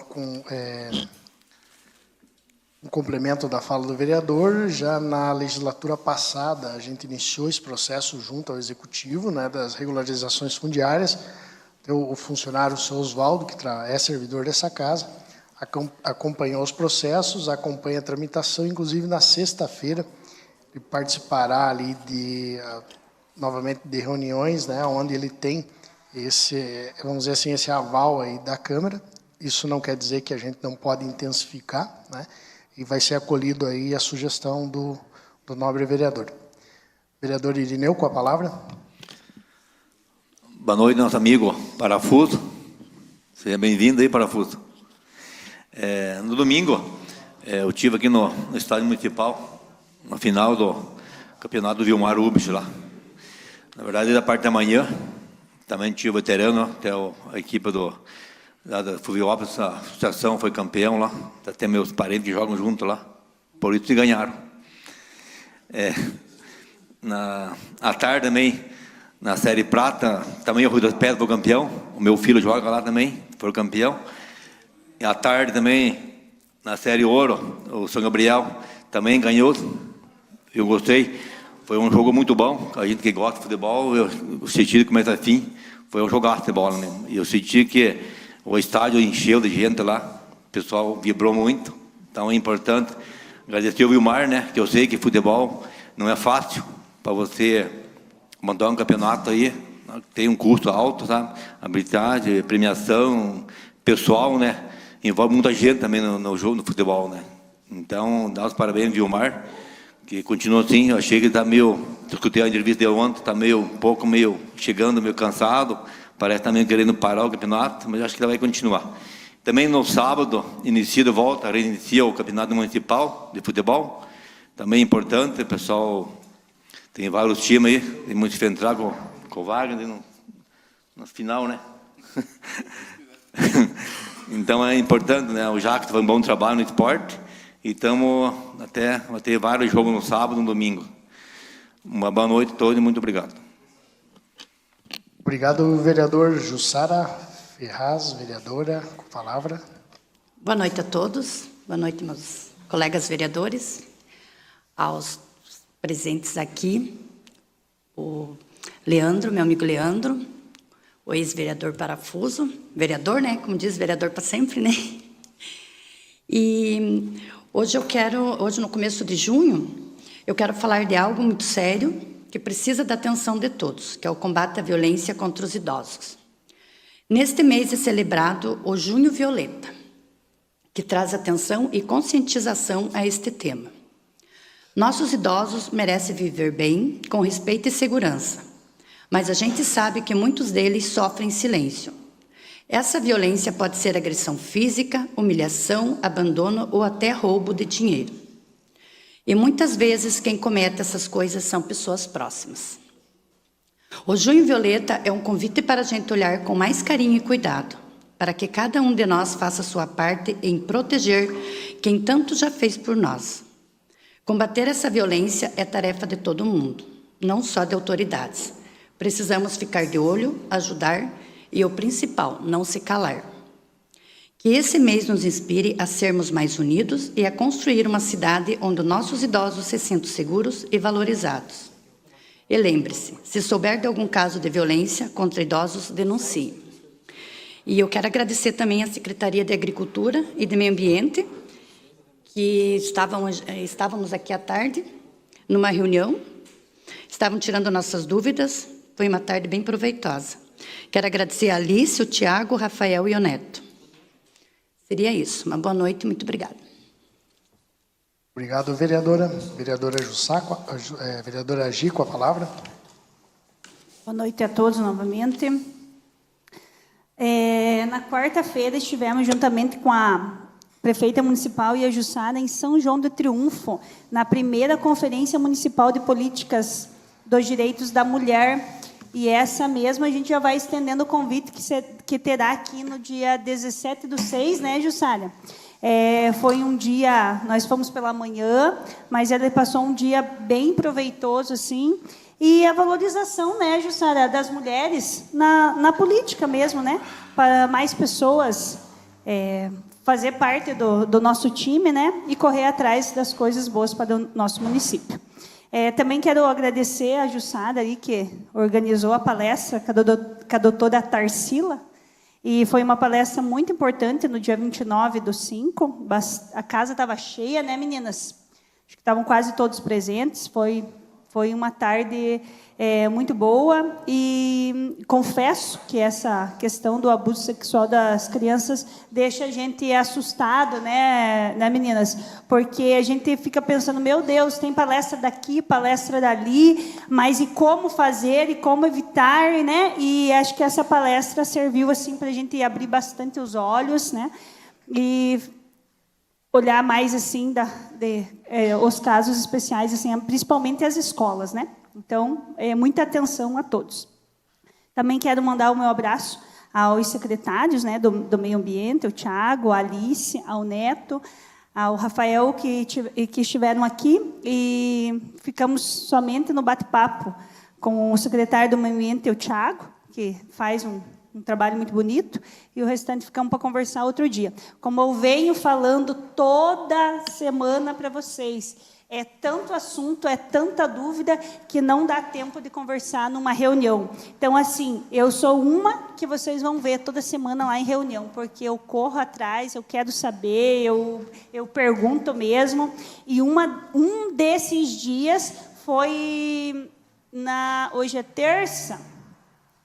um complemento da fala do vereador, já na legislatura passada, a gente iniciou esse processo junto ao Executivo, né, das regularizações fundiárias. O funcionário, o seu Oswaldo, que é servidor dessa casa, acompanhou os processos, acompanha a tramitação, inclusive na sexta-feira, ele participará ali novamente de reuniões, né, onde ele tem vamos dizer assim, esse aval aí da Câmara. Isso não quer dizer que a gente não pode intensificar, né? E vai ser acolhido aí a sugestão do nobre vereador. Vereador Irineu, com a palavra. Boa noite, nosso amigo Parafuso. Seja bem-vindo aí, Parafuso. No domingo, eu estive aqui no Estádio Municipal, na final do campeonato do Vilmar Ubich lá. Na verdade, da parte da manhã, também tive o veterano, até a equipe da Fluviópolis, a associação foi campeão lá, até meus parentes que jogam junto lá, por isso ganharam. À tarde também, na Série Prata, também o Rui das Pedras foi campeão, o meu filho joga lá também, foi campeão. E à tarde também, na Série Ouro, o São Gabriel também ganhou, eu gostei, foi um jogo muito bom, a gente que gosta de futebol, eu senti de começo a fim, foi um jogaço de bola mesmo, e eu senti que o estádio encheu de gente lá, o pessoal vibrou muito, então é importante agradecer o Vilmar, né, que eu sei que futebol não é fácil para você mandar um campeonato aí, tem um custo alto, sabe, habilidade, premiação, pessoal, né, envolve muita gente também no jogo, no futebol, né, então dá os parabéns, Vilmar, que continua assim. Eu achei que está meio, eu escutei a entrevista dele ontem, está meio chegando, meio cansado, parece também querendo parar o campeonato, mas acho que ele vai continuar. Também no sábado, reinicia o campeonato municipal de futebol, também é importante, o pessoal tem vários times aí, tem muito que entrar com o Wagner no final, né? Então é importante, né? O Jacques faz um bom trabalho no esporte, e estamos vai ter vários jogos no sábado e no domingo. Uma boa noite a todos e muito obrigado. Obrigado, vereador Jussara Ferraz, vereadora, com a palavra. Boa noite a todos. Boa noite, meus colegas vereadores. Aos presentes aqui, o Leandro, meu amigo Leandro, o ex-vereador Parafuso, vereador, né? Como diz, vereador para sempre, né? E hoje no começo de junho, eu quero falar de algo muito sério que precisa da atenção de todos, que é o combate à violência contra os idosos. Neste mês é celebrado o Junho Violeta, que traz atenção e conscientização a este tema. Nossos idosos merecem viver bem, com respeito e segurança, mas a gente sabe que muitos deles sofrem em silêncio. Essa violência pode ser agressão física, humilhação, abandono ou até roubo de dinheiro. E muitas vezes quem comete essas coisas são pessoas próximas. O Junho Violeta é um convite para a gente olhar com mais carinho e cuidado, para que cada um de nós faça sua parte em proteger quem tanto já fez por nós. Combater essa violência é tarefa de todo mundo, não só de autoridades. Precisamos ficar de olho, ajudar e, o principal, não se calar. Que esse mês nos inspire a sermos mais unidos e a construir uma cidade onde nossos idosos se sintam seguros e valorizados. E lembre-se, se souber de algum caso de violência contra idosos, denuncie. E eu quero agradecer também à Secretaria de Agricultura e de Meio Ambiente, que estávamos aqui à tarde, numa reunião, estavam tirando nossas dúvidas, foi uma tarde bem proveitosa. Quero agradecer a Alice, o Tiago, o Rafael e o Neto. Seria isso. Uma boa noite e muito obrigada. Obrigado, vereadora. Vereadora vereadora Agi, com a palavra. Boa noite a todos novamente. Na quarta-feira estivemos juntamente com a prefeita municipal e a Jussara em São João do Triunfo, na primeira Conferência Municipal de Políticas dos Direitos da Mulher, E essa mesma a gente já vai estendendo o convite que terá aqui no dia 17/6, né, Jussália? Foi um dia, nós fomos pela manhã, mas ele passou um dia bem proveitoso, assim, e a valorização, né, Jussália, das mulheres na política mesmo, né, para mais pessoas fazer parte do nosso time, né, e correr atrás das coisas boas para o nosso município. Também quero agradecer a Jussara, aí, que organizou a palestra com a doutora Tarsila, e foi uma palestra muito importante no dia 29/5. A casa estava cheia, né, meninas? Acho que estavam quase todos presentes. Foi uma tarde muito boa, e confesso que essa questão do abuso sexual das crianças deixa a gente assustado, né, meninas? Porque a gente fica pensando, meu Deus, tem palestra daqui, palestra dali, mas e como fazer e como evitar, né? E acho que essa palestra serviu assim para a gente abrir bastante os olhos, né? E olhar mais assim os casos especiais, assim, principalmente as escolas, né? Então, muita atenção a todos. Também quero mandar o meu abraço aos secretários, né, do Meio Ambiente, o Tiago, a Alice, ao Neto, ao Rafael, que estiveram aqui, e ficamos somente no bate-papo com o secretário do Meio Ambiente, o Tiago, que faz um trabalho muito bonito, e o restante ficamos para conversar outro dia. Como eu venho falando toda semana para vocês, é tanto assunto, é tanta dúvida, que não dá tempo de conversar numa reunião. Então, assim, eu sou uma que vocês vão ver toda semana lá em reunião, porque eu corro atrás, eu quero saber, eu pergunto mesmo. E um desses dias foi hoje é terça,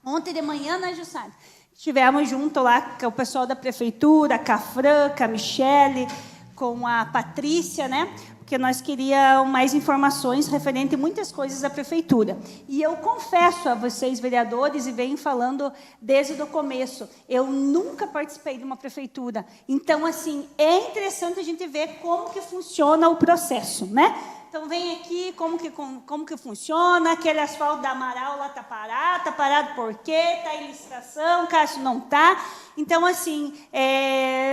ontem de manhã, né, Jussara? Estivemos junto lá com o pessoal da prefeitura, com a Fran, com a Michele, com a Patrícia, né? Porque nós queríamos mais informações referente a muitas coisas da prefeitura. E eu confesso a vocês, vereadores, e venho falando desde o começo, eu nunca participei de uma prefeitura. Então, assim, é interessante a gente ver como que funciona o processo, né? Então, vem aqui como que funciona, aquele asfalto da Amaral lá está parado por quê? Está em licitação, Cássio não está. Então, assim,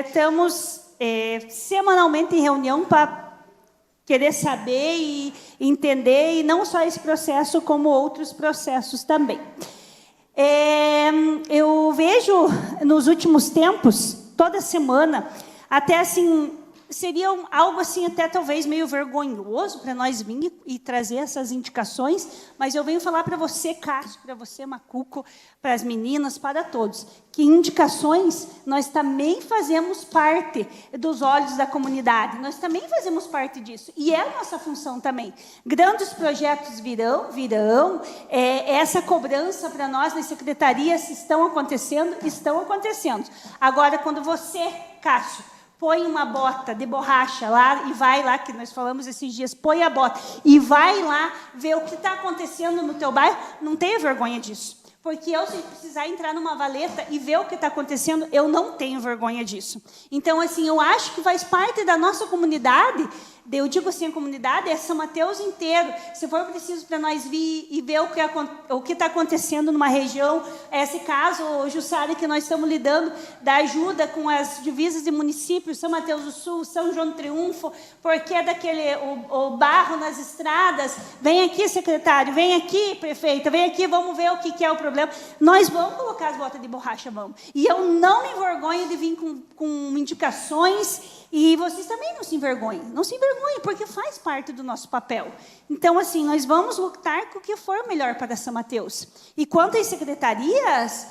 estamos semanalmente em reunião para querer saber e entender, e não só esse processo, como outros processos também. Eu vejo, nos últimos tempos, toda semana, até assim, seria algo assim até talvez meio vergonhoso para nós vir e trazer essas indicações, mas eu venho falar para você, Cássio, para você, Macuco, para as meninas, para todos, que indicações nós também fazemos parte dos olhos da comunidade, nós também fazemos parte disso, e é a nossa função também. Grandes projetos virão, essa cobrança para nós nas secretarias estão acontecendo. Agora, quando você, Cássio, põe uma bota de borracha lá e vai lá, que nós falamos esses dias, põe a bota e vai lá ver o que está acontecendo no teu bairro, não tenha vergonha disso. Porque eu, se precisar entrar numa valeta e ver o que está acontecendo, eu não tenho vergonha disso. Então, assim, eu acho que faz parte da nossa comunidade, eu digo assim, a comunidade é São Mateus inteiro. Se for preciso para nós vir e ver o que está acontecendo numa região, esse caso, Jussara, que nós estamos lidando, da ajuda com as divisas de municípios, São Mateus do Sul, São João do Triunfo, porque o barro nas estradas. Vem aqui, secretário, vem aqui, prefeita, vem aqui, vamos ver o que é o problema. Nós vamos colocar as botas de borracha, vamos. E eu não me envergonho de vir com indicações, e vocês também não se envergonhem, porque faz parte do nosso papel. Então, assim, nós vamos lutar com o que for melhor para São Mateus. E quanto às secretarias,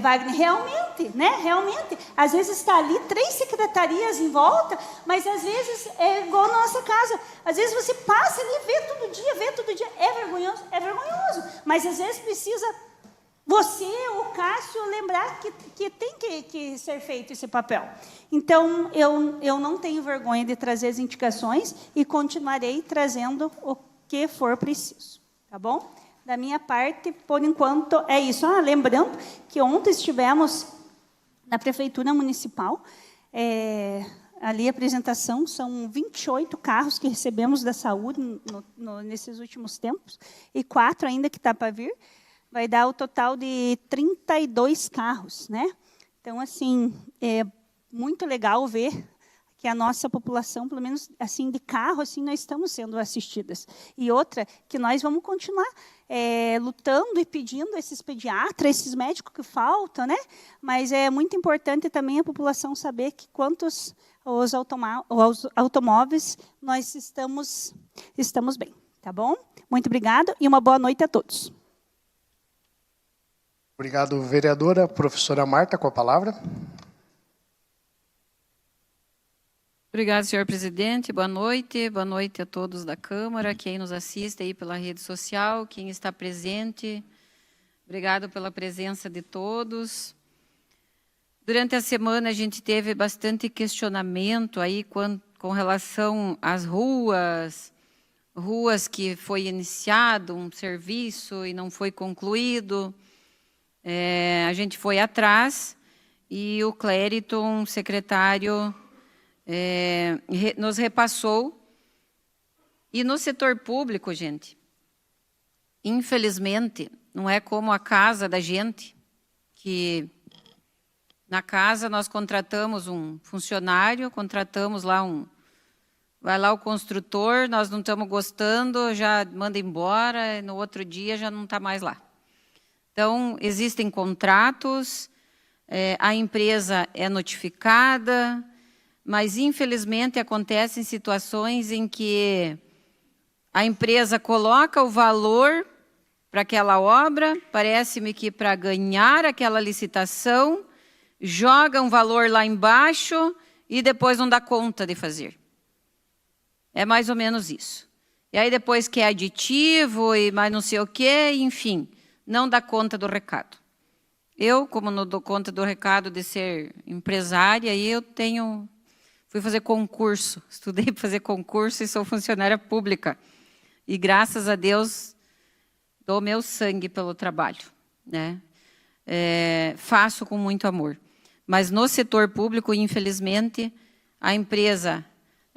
Wagner, realmente, às vezes está ali 3 secretarias em volta, mas às vezes é igual na nossa casa. Às vezes você passa ali, vê todo dia, é vergonhoso, mas às vezes precisa você, o Cássio, lembrar que tem que ser feito esse papel. Então, eu não tenho vergonha de trazer as indicações e continuarei trazendo o que for preciso. Tá bom? Da minha parte, por enquanto, é isso. Lembrando que ontem estivemos na Prefeitura Municipal, ali a apresentação, são 28 carros que recebemos da saúde nesses últimos tempos, e 4 ainda que está para vir. vai dar o total de 32 carros, né? Então, assim, é muito legal ver que a nossa população, pelo menos assim de carro, assim, nós estamos sendo assistidas. E outra, que nós vamos continuar lutando e pedindo esses pediatras, esses médicos que faltam, né? Mas é muito importante também a população saber que quantos os automóveis nós estamos bem, tá bom? Muito obrigado e uma boa noite a todos. Obrigado, vereadora. Professora Marta, com a palavra. Obrigada, senhor presidente. Boa noite a todos da Câmara, quem nos assiste aí pela rede social, quem está presente. Obrigado pela presença de todos. Durante a semana a gente teve bastante questionamento aí com relação às ruas que foi iniciado um serviço e não foi concluído. A gente foi atrás e o Clériton, secretário, nos repassou. E no setor público, gente, infelizmente, não é como a casa da gente, que na casa nós contratamos um funcionário, contratamos lá vai lá o construtor, nós não estamos gostando, já manda embora, no outro dia já não está mais lá. Então, existem contratos, a empresa é notificada, mas, infelizmente, acontecem situações em que a empresa coloca o valor para aquela obra, parece-me que para ganhar aquela licitação, joga um valor lá embaixo e depois não dá conta de fazer. É mais ou menos isso. E aí depois quer aditivo e mais não sei o quê, enfim, não dá conta do recado. Eu, como não dou conta do recado de ser empresária, aí fui fazer concurso, estudei para fazer concurso e sou funcionária pública. E graças a Deus dou meu sangue pelo trabalho, né? Faço com muito amor. Mas no setor público, infelizmente, a empresa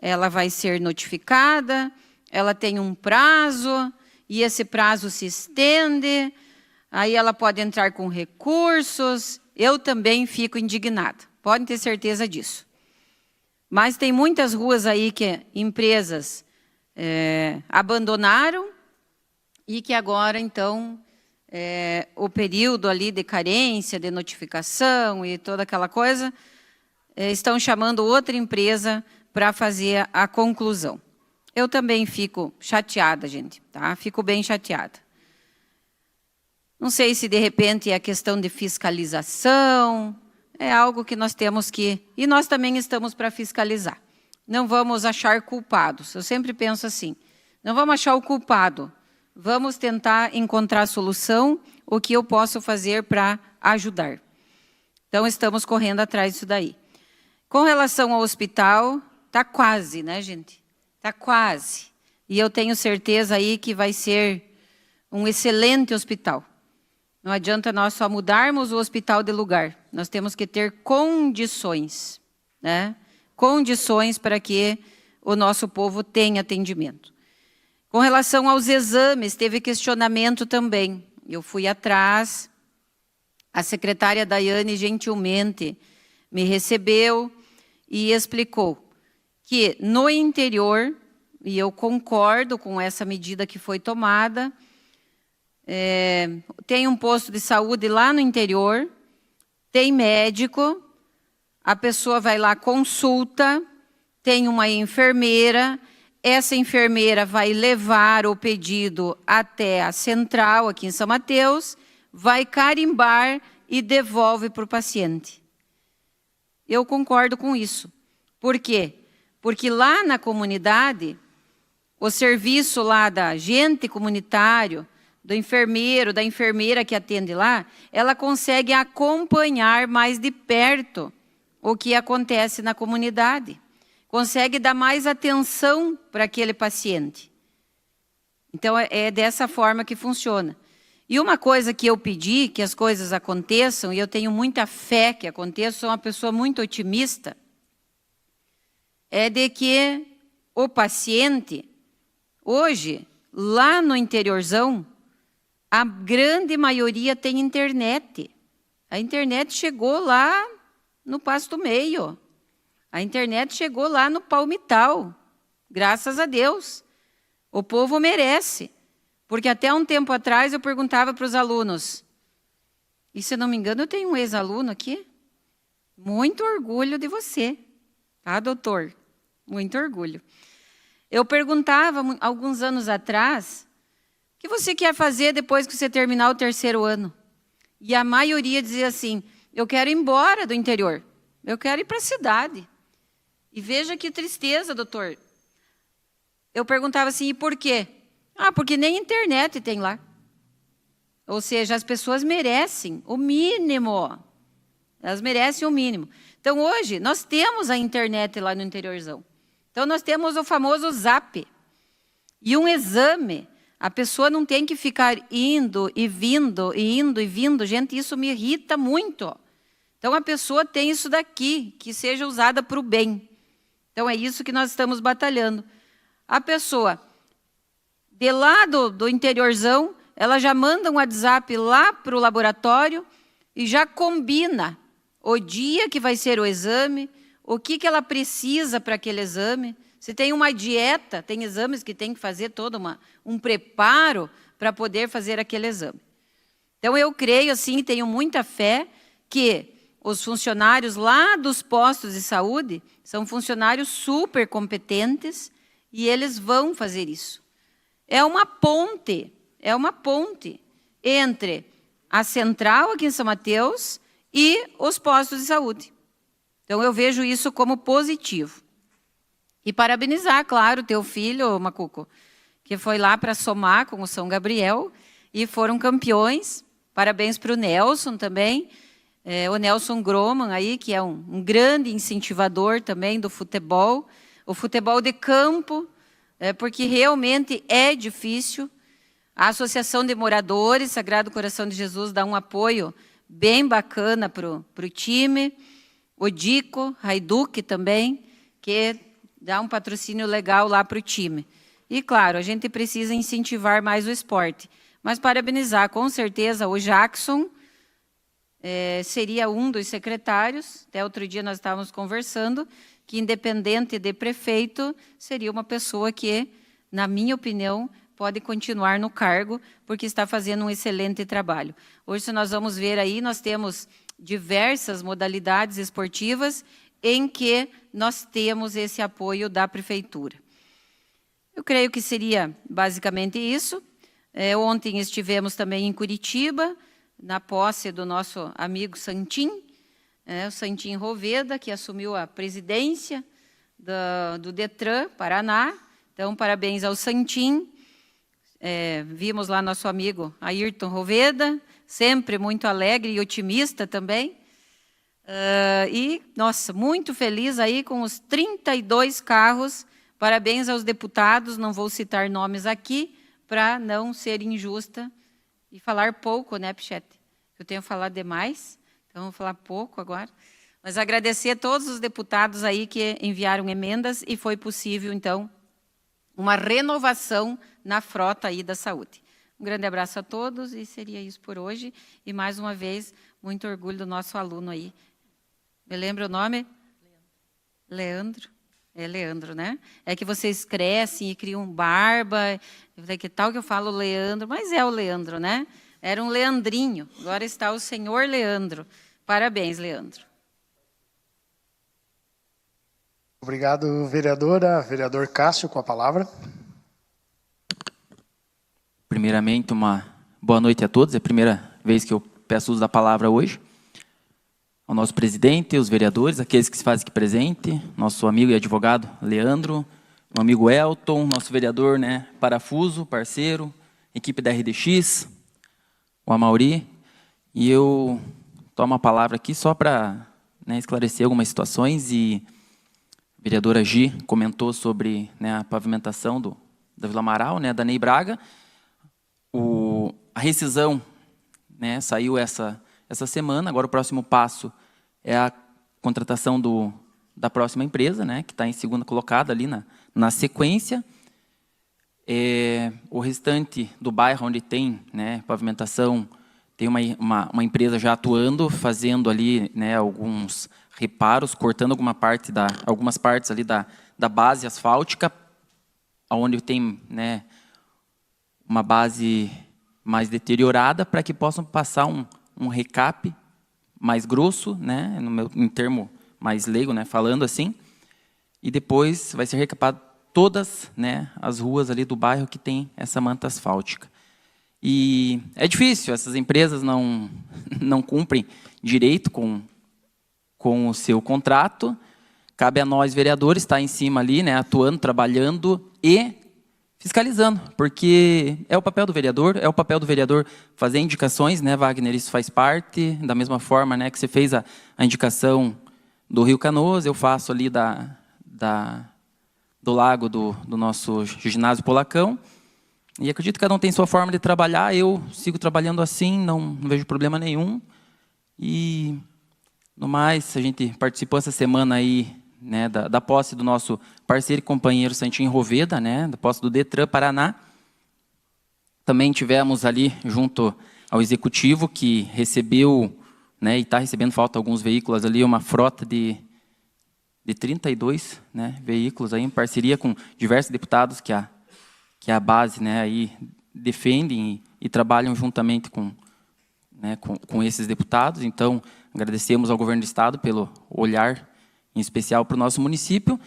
ela vai ser notificada, ela tem um prazo, e esse prazo se estende, aí ela pode entrar com recursos. Eu também fico indignada, podem ter certeza disso. Mas tem muitas ruas aí que empresas abandonaram e que agora, então, o período ali de carência, de notificação e toda aquela coisa, estão chamando outra empresa para fazer a conclusão. Eu também fico chateada, gente, tá? Fico bem chateada. Não sei se, de repente, é a questão de fiscalização, é algo que nós temos que... E nós também estamos para fiscalizar. Não vamos achar culpados. Eu sempre penso assim, não vamos achar o culpado, vamos tentar encontrar a solução, o que eu posso fazer para ajudar. Então, estamos correndo atrás disso daí. Com relação ao hospital, está quase, né, gente? Está quase. E eu tenho certeza aí que vai ser um excelente hospital. Não adianta nós só mudarmos o hospital de lugar. Nós temos que ter condições, né? Condições para que o nosso povo tenha atendimento. Com relação aos exames, teve questionamento também. Eu fui atrás, a secretária Daiane gentilmente me recebeu e explicou que no interior, e eu concordo com essa medida que foi tomada, tem um posto de saúde lá no interior, tem médico, a pessoa vai lá, consulta, tem uma enfermeira, essa enfermeira vai levar o pedido até a central, aqui em São Mateus, vai carimbar e devolve para o paciente. Eu concordo com isso. Por quê? Porque lá na comunidade, o serviço lá da agente comunitário, do enfermeiro, da enfermeira que atende lá, ela consegue acompanhar mais de perto o que acontece na comunidade. Consegue dar mais atenção para aquele paciente. Então, é dessa forma que funciona. E uma coisa que eu pedi, que as coisas aconteçam, e eu tenho muita fé que aconteça, sou uma pessoa muito otimista, é de que o paciente, hoje, lá no interiorzão, a grande maioria tem internet. A internet chegou lá no Pasto Meio. A internet chegou lá no Palmital. Graças a Deus. O povo merece. Porque até um tempo atrás eu perguntava para os alunos, e se não me engano eu tenho um ex-aluno aqui, muito orgulho de você, tá, doutor? Muito orgulho. Eu perguntava, alguns anos atrás, o que você quer fazer depois que você terminar o 3º ano? E a maioria dizia assim, eu quero ir embora do interior, eu quero ir para a cidade. E veja que tristeza, doutor. Eu perguntava assim, e por quê? Ah, porque nem internet tem lá. Ou seja, as pessoas merecem o mínimo. Elas merecem o mínimo. Então, hoje, nós temos a internet lá no interiorzão. Então, nós temos o famoso Zap. E um exame, a pessoa não tem que ficar indo e vindo, e indo e vindo. Gente, isso me irrita muito. Então, a pessoa tem isso daqui, que seja usada para o bem. Então, é isso que nós estamos batalhando. A pessoa, de lá do interiorzão, ela já manda um WhatsApp lá para o laboratório e já combina o dia que vai ser o exame, o que ela precisa para aquele exame. Se tem uma dieta, tem exames que tem que fazer todo um preparo para poder fazer aquele exame. Então, eu creio, assim, tenho muita fé que os funcionários lá dos postos de saúde são funcionários super competentes e eles vão fazer isso. É uma ponte entre a central aqui em São Mateus e os postos de saúde. Então, eu vejo isso como positivo. E parabenizar, claro, o teu filho, Macuco, que foi lá para somar com o São Gabriel e foram campeões. Parabéns para o Nelson também. O Nelson Groman, aí, que é um grande incentivador também do futebol. O futebol de campo, porque realmente é difícil. A Associação de Moradores, Sagrado Coração de Jesus, dá um apoio bem bacana para o time. O Dico, Hajduk também, que dá um patrocínio legal lá para o time. E, claro, a gente precisa incentivar mais o esporte. Mas parabenizar, com certeza, o Jackson seria um dos secretários. Até outro dia nós estávamos conversando, que independente de prefeito, seria uma pessoa que, na minha opinião, pode continuar no cargo, porque está fazendo um excelente trabalho. Hoje, se nós vamos ver aí, nós temos diversas modalidades esportivas em que nós temos esse apoio da prefeitura. Eu creio que seria basicamente isso. Ontem estivemos também em Curitiba, na posse do nosso amigo Santim, o Santim Roveda, que assumiu a presidência do Detran Paraná. Então, parabéns ao Santim. Vimos lá nosso amigo Ayrton Roveda, sempre muito alegre e otimista também. E, nossa, muito feliz aí com os 32 carros. Parabéns aos deputados, não vou citar nomes aqui, para não ser injusta e falar pouco, né, Pichete? Eu tenho falado demais, então vou falar pouco agora. Mas agradecer a todos os deputados aí que enviaram emendas e foi possível, então, uma renovação na frota aí da saúde. Um grande abraço a todos e seria isso por hoje. E, mais uma vez, muito orgulho do nosso aluno aí. Me lembra o nome? Leandro. É Leandro, né? É que vocês crescem e criam barba, que tal que eu falo Leandro, mas é o Leandro, né? Era um Leandrinho, agora está o senhor Leandro. Parabéns, Leandro. Obrigado, vereadora. Vereador Cássio, com a palavra. Primeiramente, uma boa noite a todos. É a primeira vez que eu peço uso da palavra hoje. Ao nosso presidente, os vereadores, aqueles que se fazem aqui presente, nosso amigo e advogado Leandro, meu amigo Elton, nosso vereador, né, Parafuso, parceiro, equipe da RDX, o Amauri. E eu tomo a palavra aqui só para, né, esclarecer algumas situações. E a vereadora Gi comentou sobre, né, a pavimentação da Vila Amaral, né, da Ney Braga. A rescisão, né, saiu essa semana. Agora o próximo passo é a contratação da próxima empresa, né, que está em segunda colocada ali na sequência. O restante do bairro onde tem, né, pavimentação, tem uma empresa já atuando, fazendo ali, né, alguns reparos, cortando algumas partes ali da base asfáltica, onde tem, né, uma base mais deteriorada, para que possam passar um recap mais grosso, né, em termo mais leigo, né, falando assim, e depois vai ser recapado todas, né, as ruas ali do bairro que tem essa manta asfáltica. E é difícil, essas empresas não cumprem direito com o seu contrato. Cabe a nós, vereadores, estar em cima ali, né, atuando, trabalhando e fiscalizando, porque é o papel do vereador fazer indicações, né, Wagner, isso faz parte, da mesma forma, né, que você fez a indicação do Rio Canoas, eu faço ali do lago do nosso ginásio Polacão, e acredito que cada um tem sua forma de trabalhar, eu sigo trabalhando assim, não vejo problema nenhum, e no mais, a gente participou essa semana aí, né, da posse do nosso parceiro e companheiro Santinho Roveda, né, da posse do Detran Paraná. Também tivemos ali, junto ao Executivo, que recebeu, né, e está recebendo, falta alguns veículos ali, uma frota de 32, né, veículos aí, em parceria com diversos deputados que a base, né, aí defendem e trabalham juntamente com esses deputados. Então, agradecemos ao governo do estado pelo olhar em especial para o nosso município.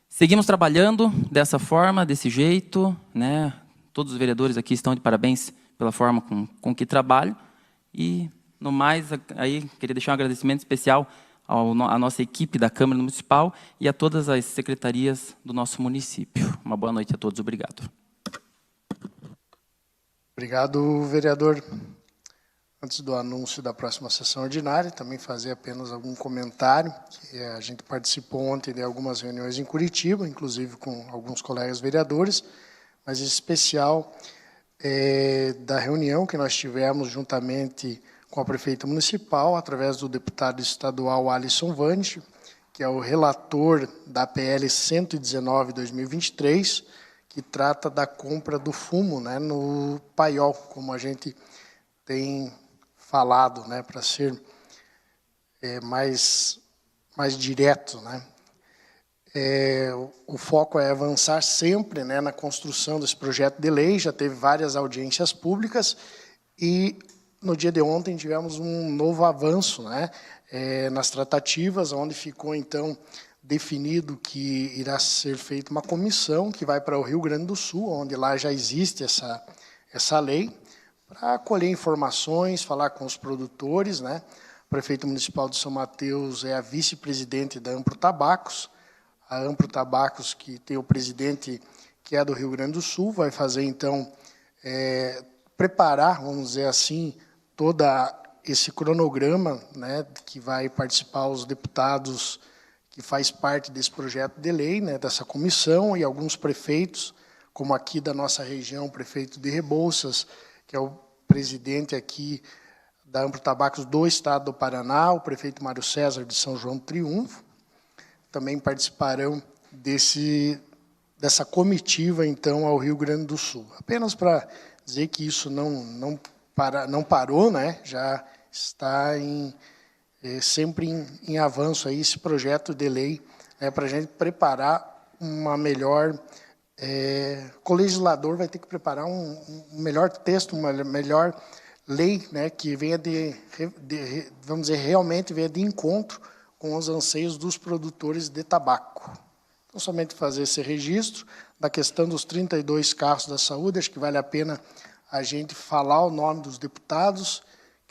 Seguimos trabalhando dessa forma, desse jeito, né? Todos os vereadores aqui estão de parabéns pela forma com que trabalham. E, no mais, aí queria deixar um agradecimento especial à nossa equipe da Câmara Municipal e a todas as secretarias do nosso município. Uma boa noite a todos. Obrigado. Obrigado, vereador. Antes do anúncio da próxima sessão ordinária, também fazer apenas algum comentário. A gente participou ontem de algumas reuniões em Curitiba, inclusive com alguns colegas vereadores, mas em especial da reunião que nós tivemos juntamente com a prefeita municipal, através do deputado estadual Alisson Vande, que é o relator da PL 119/2023, que trata da compra do fumo, né, no paiol, como a gente tem falado, né, para ser mais direto, né. O foco é avançar sempre, né, na construção desse projeto de lei. Já teve várias audiências públicas e no dia de ontem tivemos um novo avanço, né, nas tratativas, onde ficou então definido que irá ser feita uma comissão que vai para o Rio Grande do Sul, onde lá já existe essa lei, para colher informações, falar com os produtores, né? O prefeito municipal de São Mateus é a vice-presidente da Ampro Tabacos. A Ampro Tabacos, que tem o presidente que é do Rio Grande do Sul, vai fazer, então, preparar, vamos dizer assim, todo esse cronograma, né, que vai participar os deputados que faz parte desse projeto de lei, né, dessa comissão, e alguns prefeitos, como aqui da nossa região, o prefeito de Rebouças, que é o presidente aqui da Ampro Tabacos do Estado do Paraná, o prefeito Mário César de São João do Triunfo, também participarão dessa comitiva, então, ao Rio Grande do Sul. Apenas para dizer que isso não parou, né? Já está sempre em avanço aí esse projeto de lei, né, para a gente preparar uma melhor... o legislador vai ter que preparar um melhor texto, uma melhor lei, né, que venha vamos dizer, realmente venha de encontro com os anseios dos produtores de tabaco. Então, somente fazer esse registro da questão dos 32 carros da saúde. Acho que vale a pena a gente falar o nome dos deputados.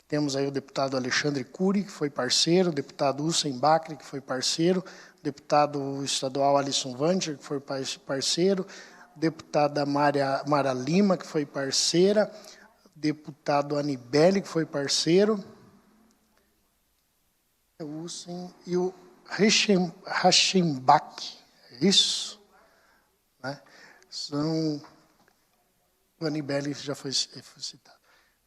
Temos aí o deputado Alexandre Cury, que foi parceiro, o deputado Hussein Bacri, que foi parceiro, o deputado estadual Alisson Vancher, que foi parceiro, deputada Mara Lima, que foi parceira, deputado Anibele, que foi parceiro, e o Reichenbach, é isso? Né? O Anibele já foi citado.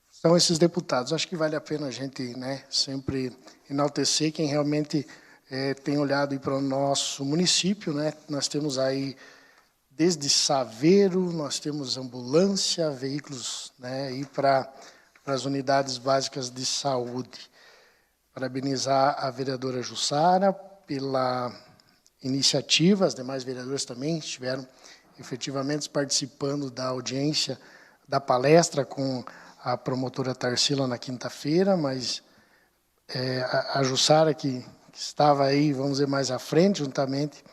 São esses deputados. Acho que vale a pena a gente, né, sempre enaltecer quem realmente tem olhado para o nosso município, né? Nós temos aí desde Saveiro, nós temos ambulância, veículos, né, e para as unidades básicas de saúde. Parabenizar a vereadora Jussara pela iniciativa, as demais vereadoras também estiveram efetivamente participando da audiência, da palestra com a promotora Tarsila na quinta-feira, mas a Jussara, que estava aí, vamos dizer, mais à frente, juntamente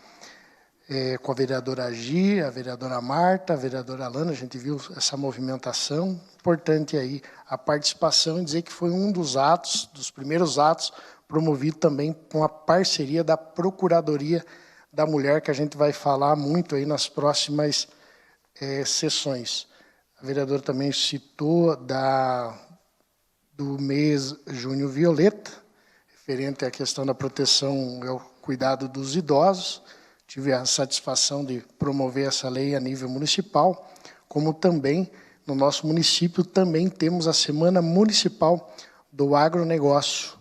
com a vereadora Agi, a vereadora Marta, a vereadora Alana, a gente viu essa movimentação. Importante aí a participação e dizer que foi um dos atos, dos primeiros atos, promovido também com a parceria da Procuradoria da Mulher, que a gente vai falar muito aí nas próximas sessões. A vereadora também citou do mês Junho Violeta, referente à questão da proteção e ao cuidado dos idosos. Tive a satisfação de promover essa lei a nível municipal, como também no nosso município também temos a Semana Municipal do Agronegócio,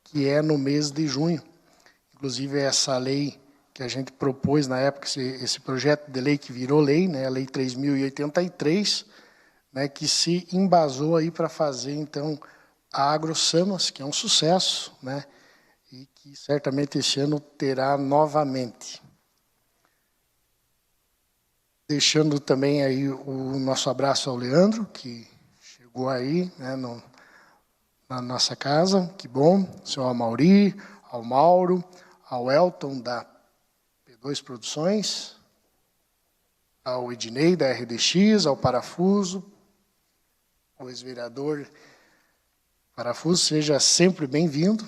que é no mês de junho. Inclusive, essa lei que a gente propôs na época, esse projeto de lei que virou lei, né, a Lei 3.083, né, que se embasou aí para fazer, então, a AgroSamas, que é um sucesso, né, e que certamente esse ano terá novamente. Deixando também aí o nosso abraço ao Leandro, que chegou aí, né, na nossa casa, que bom, ao senhor Amauri, ao Mauro, ao Elton da P2 Produções, ao Ednei da RDX, ao Parafuso, ao ex-vereador Parafuso, seja sempre bem-vindo.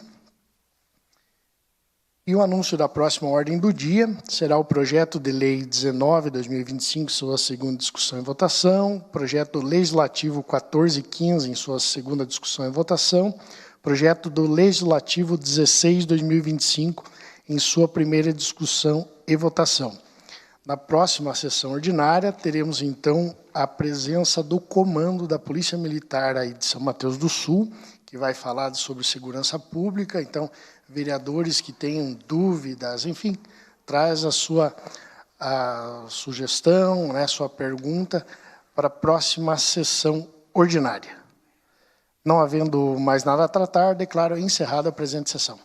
E o anúncio da próxima ordem do dia será o projeto de lei 19/2025, sua segunda discussão e votação, projeto legislativo 1415, em sua segunda discussão e votação, projeto do legislativo 16/2025, em sua primeira discussão e votação. Na próxima sessão ordinária, teremos, então, a presença do comando da Polícia Militar aí de São Mateus do Sul, que vai falar sobre segurança pública. Então, vereadores que tenham dúvidas, enfim, traz a sua sugestão, né, sua pergunta para a próxima sessão ordinária. Não havendo mais nada a tratar, declaro encerrada a presente sessão.